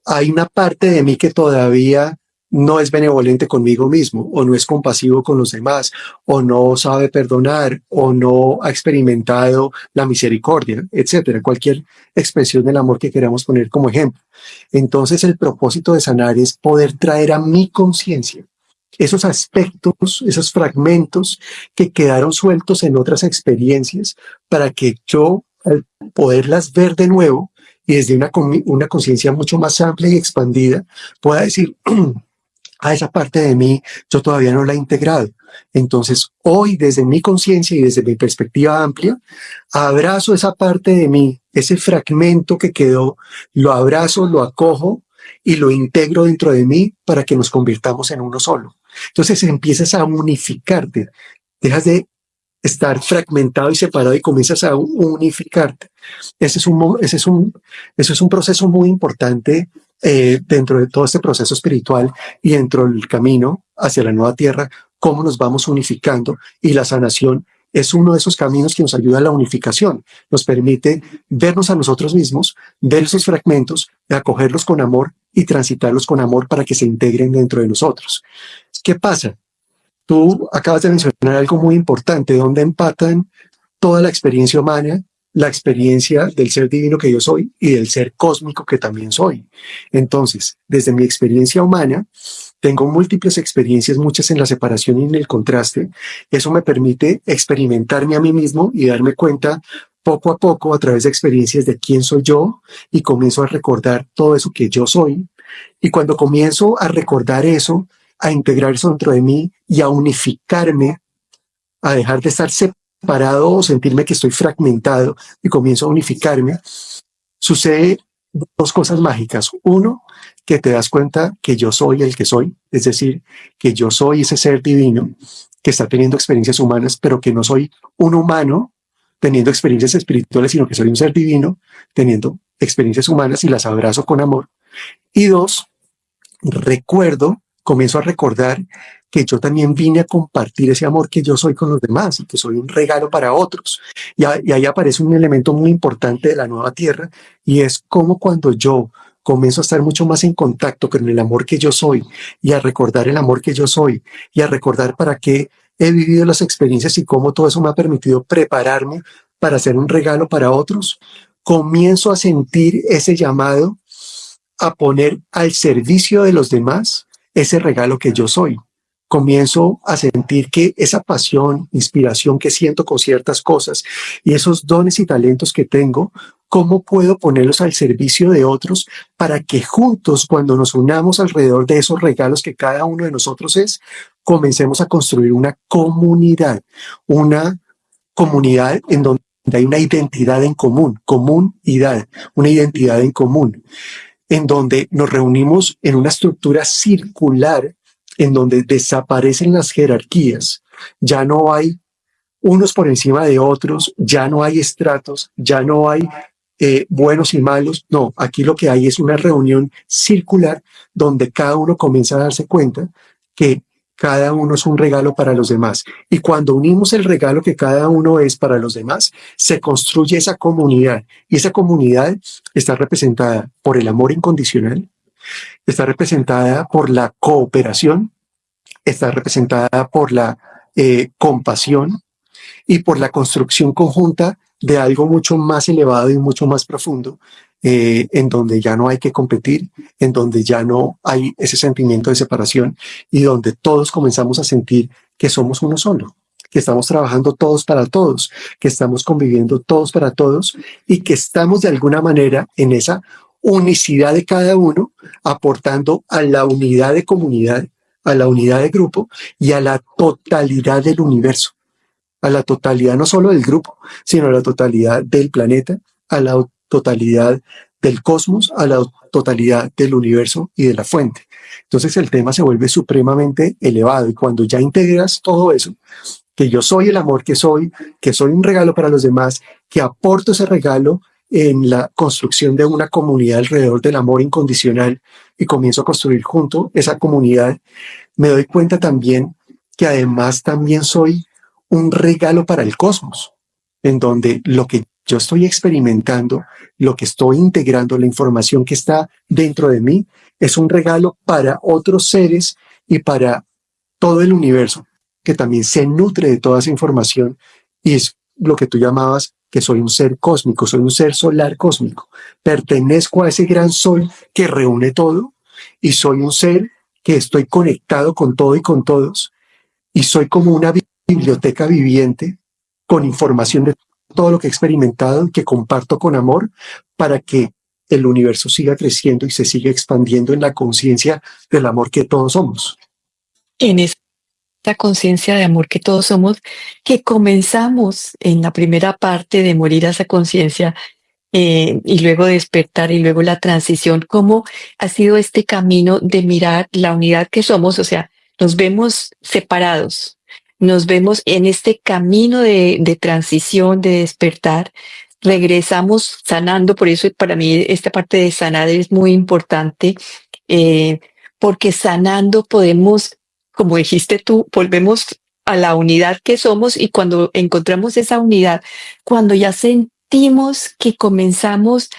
S2: hay una parte de mí que todavía no es benevolente conmigo mismo, o no es compasivo con los demás, o no sabe perdonar, o no ha experimentado la misericordia, etcétera. Cualquier expresión del amor que queramos poner como ejemplo. Entonces, el propósito de sanar es poder traer a mi conciencia esos aspectos, esos fragmentos que quedaron sueltos en otras experiencias, para que yo, al poderlas ver de nuevo, y desde una conciencia mucho más amplia y expandida, pueda decir, a esa parte de mí yo todavía no la he integrado. Entonces, hoy, desde mi conciencia y desde mi perspectiva amplia, abrazo esa parte de mí, ese fragmento que quedó, lo abrazo, lo acojo y lo integro dentro de mí para que nos convirtamos en uno solo. Entonces empiezas a unificarte, dejas de estar fragmentado y separado y comienzas a unificarte. Ese es un proceso muy importante dentro de todo este proceso espiritual y dentro del camino hacia la nueva tierra, cómo nos vamos unificando, y la sanación es uno de esos caminos que nos ayuda a la unificación, nos permite vernos a nosotros mismos, ver esos fragmentos, acogerlos con amor y transitarlos con amor para que se integren dentro de nosotros. ¿Qué pasa? Tú acabas de mencionar algo muy importante, donde empatan toda la experiencia humana, la experiencia del ser divino que yo soy y del ser cósmico que también soy. Entonces, desde mi experiencia humana, tengo múltiples experiencias, muchas en la separación y en el contraste. Eso me permite experimentarme a mí mismo y darme cuenta poco a poco a través de experiencias de quién soy yo, y comienzo a recordar todo eso que yo soy. Y cuando comienzo a recordar eso, a integrar eso dentro de mí y a unificarme, a dejar de estar separado o sentirme que estoy fragmentado, y comienzo a unificarme, sucede dos cosas mágicas. Uno, que te das cuenta que yo soy el que soy, es decir, que yo soy ese ser divino que está teniendo experiencias humanas, pero que no soy un humano teniendo experiencias espirituales, sino que soy un ser divino teniendo experiencias humanas y las abrazo con amor. Y dos, comienzo a recordar que yo también vine a compartir ese amor que yo soy con los demás, y que soy un regalo para otros. Y ahí aparece un elemento muy importante de la nueva tierra, y es como cuando yo comienzo a estar mucho más en contacto con el amor que yo soy, y a recordar el amor que yo soy, y a recordar para qué he vivido las experiencias y cómo todo eso me ha permitido prepararme para ser un regalo para otros, comienzo a sentir ese llamado a poner al servicio de los demás ese regalo que yo soy. Comienzo a sentir que esa pasión, inspiración que siento con ciertas cosas y esos dones y talentos que tengo, ¿cómo puedo ponerlos al servicio de otros para que juntos, cuando nos unamos alrededor de esos regalos que cada uno de nosotros es, comencemos a construir una comunidad en donde hay una identidad en común, comunidad, una identidad en común, en donde nos reunimos en una estructura circular en donde desaparecen las jerarquías, ya no hay unos por encima de otros, ya no hay estratos, ya no hay buenos y malos. No, aquí lo que hay es una reunión circular donde cada uno comienza a darse cuenta que cada uno es un regalo para los demás. Y cuando unimos el regalo que cada uno es para los demás, se construye esa comunidad. Y esa comunidad está representada por el amor incondicional, está representada por la cooperación, está representada por la compasión y por la construcción conjunta de algo mucho más elevado y mucho más profundo, en donde ya no hay que competir, en donde ya no hay ese sentimiento de separación y donde todos comenzamos a sentir que somos uno solo, que estamos trabajando todos para todos, que estamos conviviendo todos para todos y que estamos de alguna manera en esa unicidad de cada uno, aportando a la unidad de comunidad, a la unidad de grupo y a la totalidad del universo, a la totalidad no solo del grupo, sino a la totalidad del planeta, a la totalidad del cosmos, a la totalidad del universo y de la fuente. Entonces el tema se vuelve supremamente elevado y cuando ya integras todo eso, que yo soy el amor que soy un regalo para los demás, que aporto ese regalo en la construcción de una comunidad alrededor del amor incondicional y comienzo a construir junto esa comunidad, me doy cuenta también que además también soy un regalo para el cosmos, en donde lo que yo estoy experimentando, lo que estoy integrando, la información que está dentro de mí, es un regalo para otros seres y para todo el universo, que también se nutre de toda esa información y es lo que tú llamabas que soy un ser cósmico, soy un ser solar cósmico, pertenezco a ese gran sol que reúne todo y soy un ser que estoy conectado con todo y con todos y soy como una biblioteca viviente con información de todo lo que he experimentado y que comparto con amor para que el universo siga creciendo y se siga expandiendo en la conciencia del amor que todos somos.
S1: En esta conciencia de amor que todos somos, que comenzamos en la primera parte de morir a esa conciencia, y luego despertar y luego la transición, cómo ha sido este camino de mirar la unidad que somos, o sea, nos vemos separados, nos vemos en este camino de transición, de despertar, regresamos sanando, por eso para mí esta parte de sanar es muy importante, eh, porque sanando podemos, como dijiste tú, volvemos a la unidad que somos y cuando encontramos esa unidad, cuando ya sentimos que comenzamos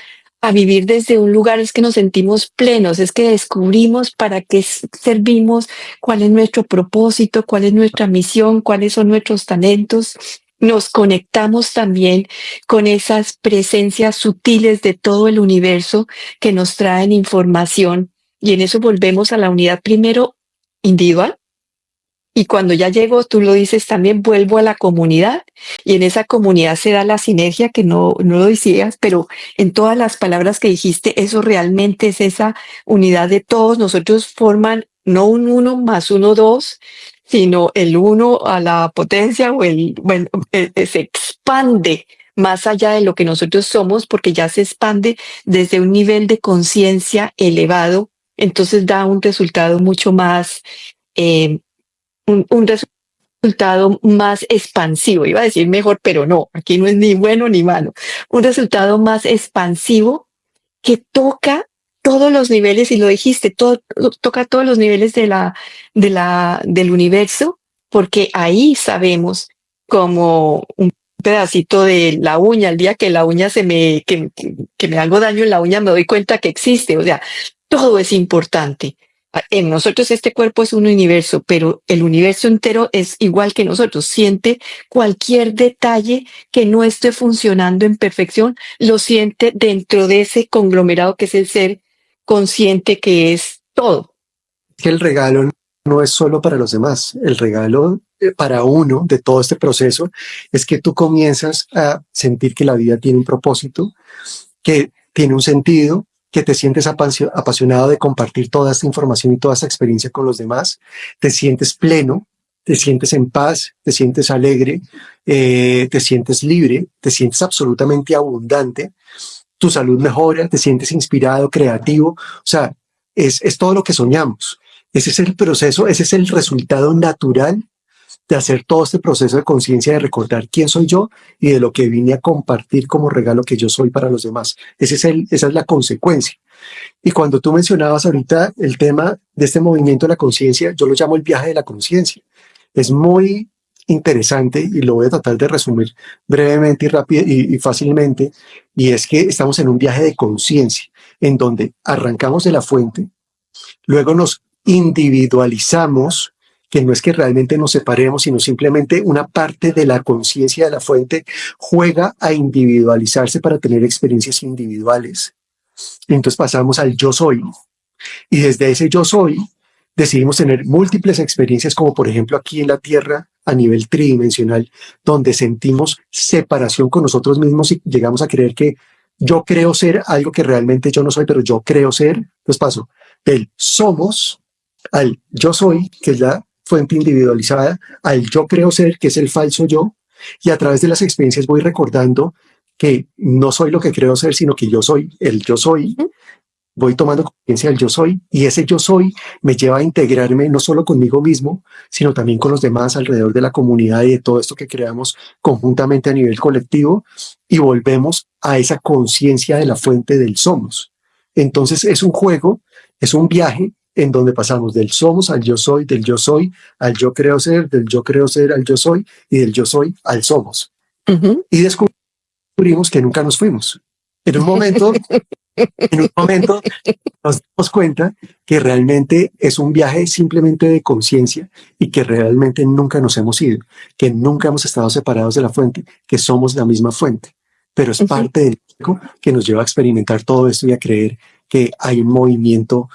S1: a vivir desde un lugar, es que nos sentimos plenos, es que descubrimos para qué servimos, cuál es nuestro propósito, cuál es nuestra misión, cuáles son nuestros talentos. Nos conectamos también con esas presencias sutiles de todo el universo que nos traen información y en eso volvemos a la unidad primero individual. Y cuando ya llego, tú lo dices también, vuelvo a la comunidad y en esa comunidad se da la sinergia que no lo decías, pero en todas las palabras que dijiste, eso realmente es esa unidad de todos. Nosotros forman no un uno más uno, dos, sino el uno a la potencia o bueno, se expande más allá de lo que nosotros somos porque ya se expande desde un nivel de conciencia elevado. Entonces da un resultado mucho más, eh, un resultado más expansivo. Iba a decir mejor, pero no, aquí no es ni bueno ni malo. Un resultado más expansivo que toca todos los niveles, y lo dijiste, toca todos los niveles del universo, porque ahí sabemos como un pedacito de la uña, el día que la uña que me hago daño en la uña, me doy cuenta que existe. O sea, todo es importante. En nosotros este cuerpo es un universo, pero el universo entero es igual que nosotros. Siente cualquier detalle que no esté funcionando en perfección, lo siente dentro de ese conglomerado que es el ser consciente que es todo.
S2: Que el regalo no es solo para los demás, el regalo para uno de todo este proceso es que tú comienzas a sentir que la vida tiene un propósito, que tiene un sentido, que te sientes apasionado de compartir toda esta información y toda esta experiencia con los demás, te sientes pleno, te sientes en paz, te sientes alegre, te sientes libre, te sientes absolutamente abundante, tu salud mejora, te sientes inspirado, creativo, o sea, es todo lo que soñamos. Ese es el proceso, ese es el resultado natural de hacer todo este proceso de conciencia, de recordar quién soy yo y de lo que vine a compartir como regalo que yo soy para los demás. Esa es la consecuencia. Y cuando tú mencionabas ahorita el tema de este movimiento de la conciencia, yo lo llamo el viaje de la conciencia. Es muy interesante y lo voy a tratar de resumir brevemente y rápido y fácilmente. Y es que estamos en un viaje de conciencia en donde arrancamos de la fuente, luego nos individualizamos, que no es que realmente nos separemos, sino simplemente una parte de la conciencia de la fuente juega a individualizarse para tener experiencias individuales. Entonces pasamos al yo soy. Y desde ese yo soy decidimos tener múltiples experiencias, como por ejemplo aquí en la Tierra a nivel tridimensional, donde sentimos separación con nosotros mismos y llegamos a creer que yo creo ser algo que realmente yo no soy, pero yo creo ser. Entonces paso del somos al yo soy, que es la fuente individualizada, al yo creo ser, que es el falso yo, y a través de las experiencias voy recordando que no soy lo que creo ser, sino que yo soy el yo soy. Voy tomando conciencia del yo soy y ese yo soy me lleva a integrarme no solo conmigo mismo, sino también con los demás alrededor de la comunidad y de todo esto que creamos conjuntamente a nivel colectivo y volvemos a esa conciencia de la fuente del somos. Entonces es un juego, es un viaje en donde pasamos del somos al yo soy, del yo soy al yo creo ser, del yo creo ser al yo soy y del yo soy al somos. Y descubrimos que nunca nos fuimos. En un momento nos damos cuenta que realmente es un viaje simplemente de conciencia y que realmente nunca nos hemos ido, que nunca hemos estado separados de la fuente, que somos la misma fuente, pero es parte del juego que nos lleva a experimentar todo esto y a creer que hay un movimiento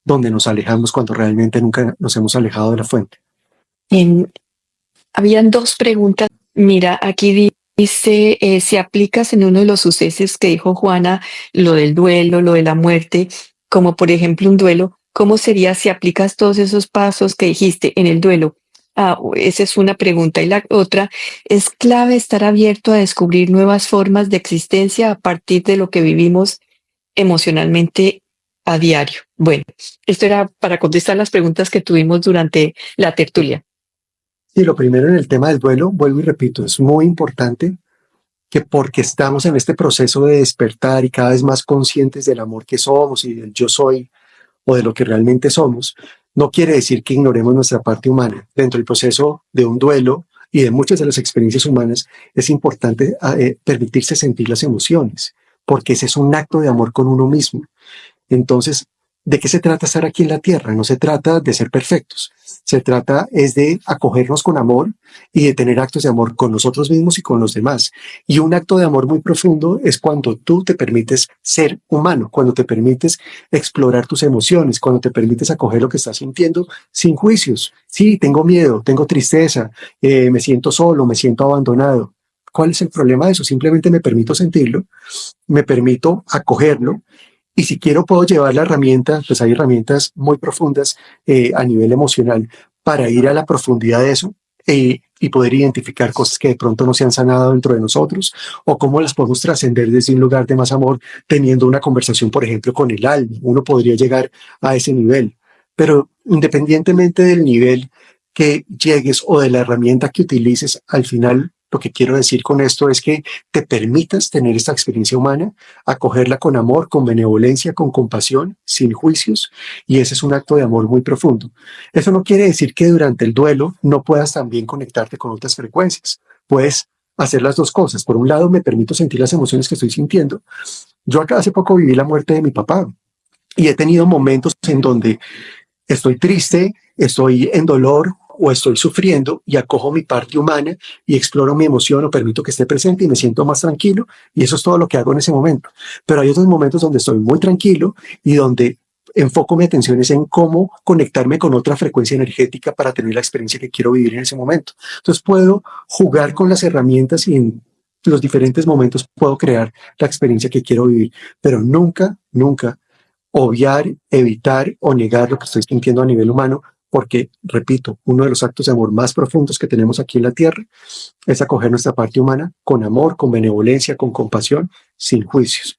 S2: donde nos alejamos cuando realmente nunca nos hemos alejado de la fuente.
S1: Habían dos preguntas. Mira, aquí dice, si aplicas en uno de los sucesos que dijo Juana, lo del duelo, lo de la muerte, como por ejemplo un duelo, ¿cómo sería si aplicas todos esos pasos que dijiste en el duelo? Esa es una pregunta. Y la otra, ¿es clave estar abierto a descubrir nuevas formas de existencia a partir de lo que vivimos emocionalmente a diario? Bueno, esto era para contestar las preguntas que tuvimos durante la tertulia.
S2: Y lo primero en el tema del duelo, vuelvo y repito, es muy importante que porque estamos en este proceso de despertar y cada vez más conscientes del amor que somos y del yo soy o de lo que realmente somos, no quiere decir que ignoremos nuestra parte humana. Dentro del proceso de un duelo y de muchas de las experiencias humanas, es importante permitirse sentir las emociones, porque ese es un acto de amor con uno mismo. Entonces, ¿de qué se trata estar aquí en la tierra? No se trata de ser perfectos. Se trata es de acogernos con amor y de tener actos de amor con nosotros mismos y con los demás. Y un acto de amor muy profundo es cuando tú te permites ser humano, cuando te permites explorar tus emociones, cuando te permites acoger lo que estás sintiendo sin juicios. Sí, tengo miedo, tengo tristeza, me siento solo, me siento abandonado. ¿Cuál es el problema de eso? Simplemente me permito sentirlo, me permito acogerlo. Y si quiero puedo llevar la herramienta, pues hay herramientas muy profundas a nivel emocional para ir a la profundidad de eso y poder identificar cosas que de pronto no se han sanado dentro de nosotros o cómo las podemos trascender desde un lugar de más amor teniendo una conversación, por ejemplo, con el alma. Uno podría llegar a ese nivel, pero independientemente del nivel que llegues o de la herramienta que utilices, al final lo que quiero decir con esto es que te permitas tener esta experiencia humana, acogerla con amor, con benevolencia, con compasión, sin juicios, y ese es un acto de amor muy profundo. Eso no quiere decir que durante el duelo no puedas también conectarte con otras frecuencias. Puedes hacer las dos cosas. Por un lado, me permito sentir las emociones que estoy sintiendo. Yo acá hace poco viví la muerte de mi papá y he tenido momentos en donde estoy triste, estoy en dolor o estoy sufriendo y acojo mi parte humana y exploro mi emoción o permito que esté presente y me siento más tranquilo y eso es todo lo que hago en ese momento. Pero hay otros momentos donde estoy muy tranquilo y donde enfoco mi atención es en cómo conectarme con otra frecuencia energética para tener la experiencia que quiero vivir en ese momento. Entonces puedo jugar con las herramientas y en los diferentes momentos puedo crear la experiencia que quiero vivir, pero nunca, nunca obviar, evitar o negar lo que estoy sintiendo a nivel humano, porque, repito, uno de los actos de amor más profundos que tenemos aquí en la Tierra es acoger nuestra parte humana con amor, con benevolencia, con compasión, sin juicios.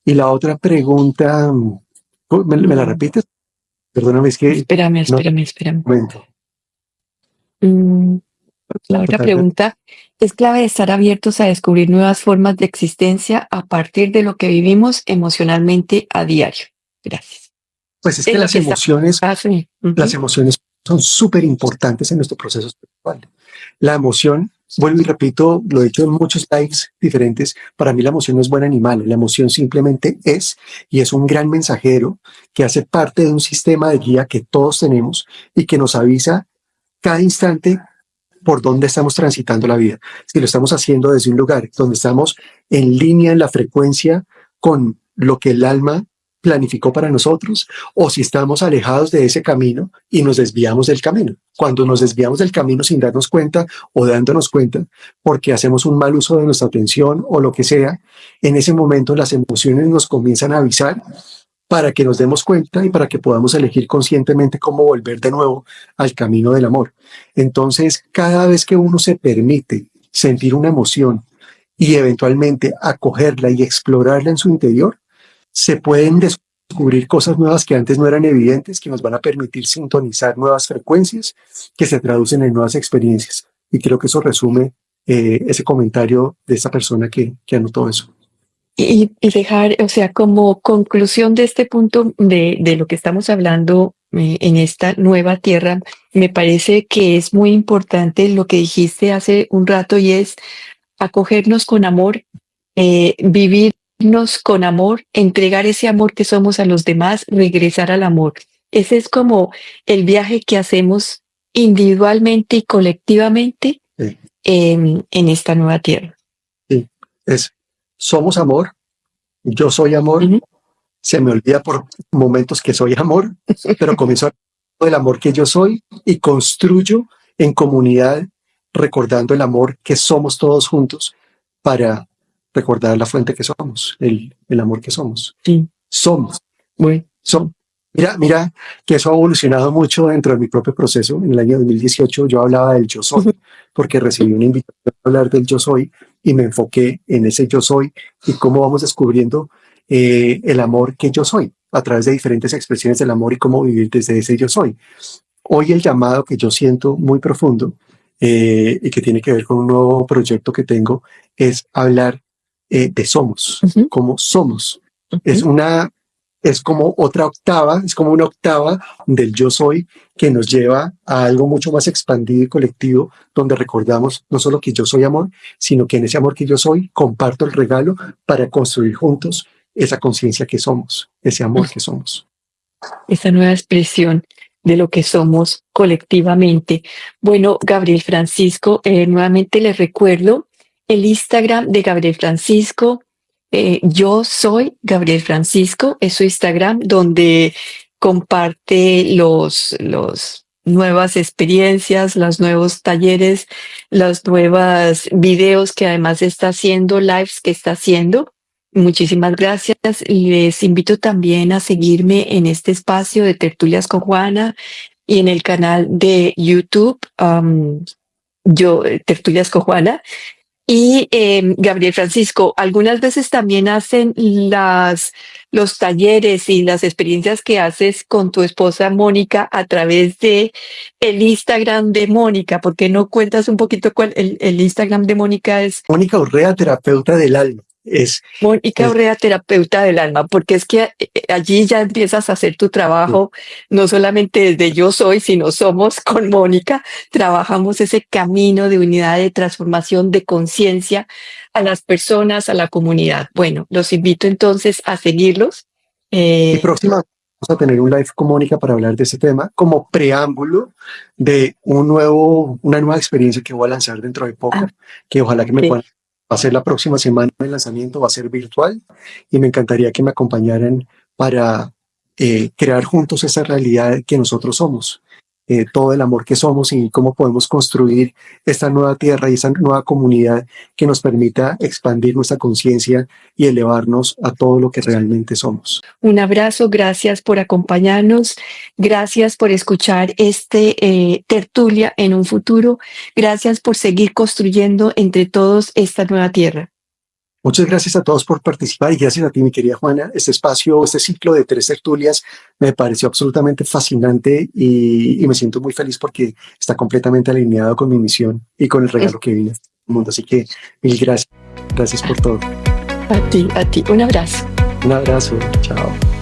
S2: Y la otra pregunta, ¿me la repites? Perdóname, es que no
S1: Espérame.
S2: momento.
S1: Mm, La otra
S2: Totalmente.
S1: pregunta, es clave estar abiertos a descubrir nuevas formas de existencia a partir de lo que vivimos emocionalmente a diario. Gracias.
S2: Pues es que
S1: Es lo que está pasando.
S2: las emociones son súper importantes en nuestro proceso espiritual. La emoción, vuelvo y repito, lo he dicho en muchos lives diferentes, para mí la emoción no es buena ni mala, la emoción simplemente es y es un gran mensajero que hace parte de un sistema de guía que todos tenemos y que nos avisa cada instante por dónde estamos transitando la vida. Si lo estamos haciendo desde un lugar donde estamos en línea en la frecuencia con lo que el alma planificó para nosotros, o si estamos alejados de ese camino y nos desviamos del camino. Cuando nos desviamos del camino sin darnos cuenta o dándonos cuenta, porque hacemos un mal uso de nuestra atención o lo que sea, en ese momento las emociones nos comienzan a avisar para que nos demos cuenta y para que podamos elegir conscientemente cómo volver de nuevo al camino del amor. Entonces, cada vez que uno se permite sentir una emoción y eventualmente acogerla y explorarla en su interior, se pueden descubrir cosas nuevas que antes no eran evidentes, que nos van a permitir sintonizar nuevas frecuencias que se traducen en nuevas experiencias. Y creo que eso resume ese comentario de esta persona que anotó eso.
S1: Y dejar, o sea, como conclusión de este punto de lo que estamos hablando en esta nueva tierra, me parece que es muy importante lo que dijiste hace un rato y es acogernos con amor, vivirnos con amor, entregar ese amor que somos a los demás, regresar al amor. Ese es como el viaje que hacemos individualmente y colectivamente
S2: Sí,
S1: en esta nueva tierra.
S2: sí. Somos amor, yo soy amor,
S1: Ujú.
S2: se me olvida por momentos que soy amor, pero comienzo a del amor que yo soy y construyo en comunidad recordando el amor que somos todos juntos para recordar la fuente que somos, el amor que somos.
S1: Sí,
S2: Somos.
S1: bueno.
S2: So, mira que eso ha evolucionado mucho dentro de mi propio proceso. En el año 2018 yo hablaba del yo soy, porque recibí una invitación a hablar del yo soy y me enfoqué en ese yo soy y cómo vamos descubriendo el amor que yo soy a través de diferentes expresiones del amor y cómo vivir desde ese yo soy. Hoy el llamado que yo siento muy profundo y que tiene que ver con un nuevo proyecto que tengo es hablar de somos,
S1: Ujú,
S2: como somos. Es
S1: ujú.
S2: una es como otra octava, es como una octava del yo soy que nos lleva a algo mucho más expandido y colectivo, donde recordamos no solo que yo soy amor, sino que en ese amor que yo soy comparto el regalo para construir juntos esa conciencia que somos, ese amor que somos.
S1: Esa nueva expresión de lo que somos colectivamente. Bueno, Gabriel Francisco, nuevamente les recuerdo el Instagram de Gabriel Francisco. Yo soy Gabriel Francisco, es su Instagram donde comparte los nuevas experiencias, los nuevos talleres, los nuevos videos que además está haciendo, lives que está haciendo. Muchísimas gracias. Les invito también a seguirme en este espacio de Tertulias con Juana y en el canal de YouTube, Tertulias con Juana. Y Gabriel Francisco, algunas veces también hacen los talleres y las experiencias que haces con tu esposa Mónica a través de el Instagram de Mónica. ¿Por qué no cuentas un poquito cuál el Instagram de Mónica es?
S2: Mónica Urrea, terapeuta del alma.
S1: Mónica
S2: Es
S1: Urrea, terapeuta del alma, porque es que allí ya empiezas a hacer tu trabajo, no solamente desde yo soy, sino somos con Mónica, trabajamos ese camino de unidad, de transformación, de conciencia a las personas, a la comunidad. Bueno, los invito entonces a seguirlos.
S2: y
S1: Eh,
S2: próxima vamos a tener un live con Mónica para hablar de este tema como preámbulo de una nueva experiencia que voy a lanzar dentro de poco, que ojalá que me
S1: ok.
S2: puedan. Va a ser la próxima semana el lanzamiento, va a ser virtual y me encantaría que me acompañaran para crear juntos esa realidad que nosotros somos, todo el amor que somos y cómo podemos construir esta nueva tierra y esta nueva comunidad que nos permita expandir nuestra conciencia y elevarnos a todo lo que realmente somos.
S1: Un abrazo, gracias por acompañarnos, gracias por escuchar tertulia en un futuro, gracias por seguir construyendo entre todos esta nueva tierra.
S2: Muchas gracias a todos por participar y gracias a ti, mi querida Juana. Este espacio, este ciclo de 3 tertulias me pareció absolutamente fascinante y me siento muy feliz porque está completamente alineado con mi misión y con el regalo que vine al mundo. Así que mil gracias. Gracias por todo.
S1: A ti, un abrazo.
S2: Un abrazo. Chao.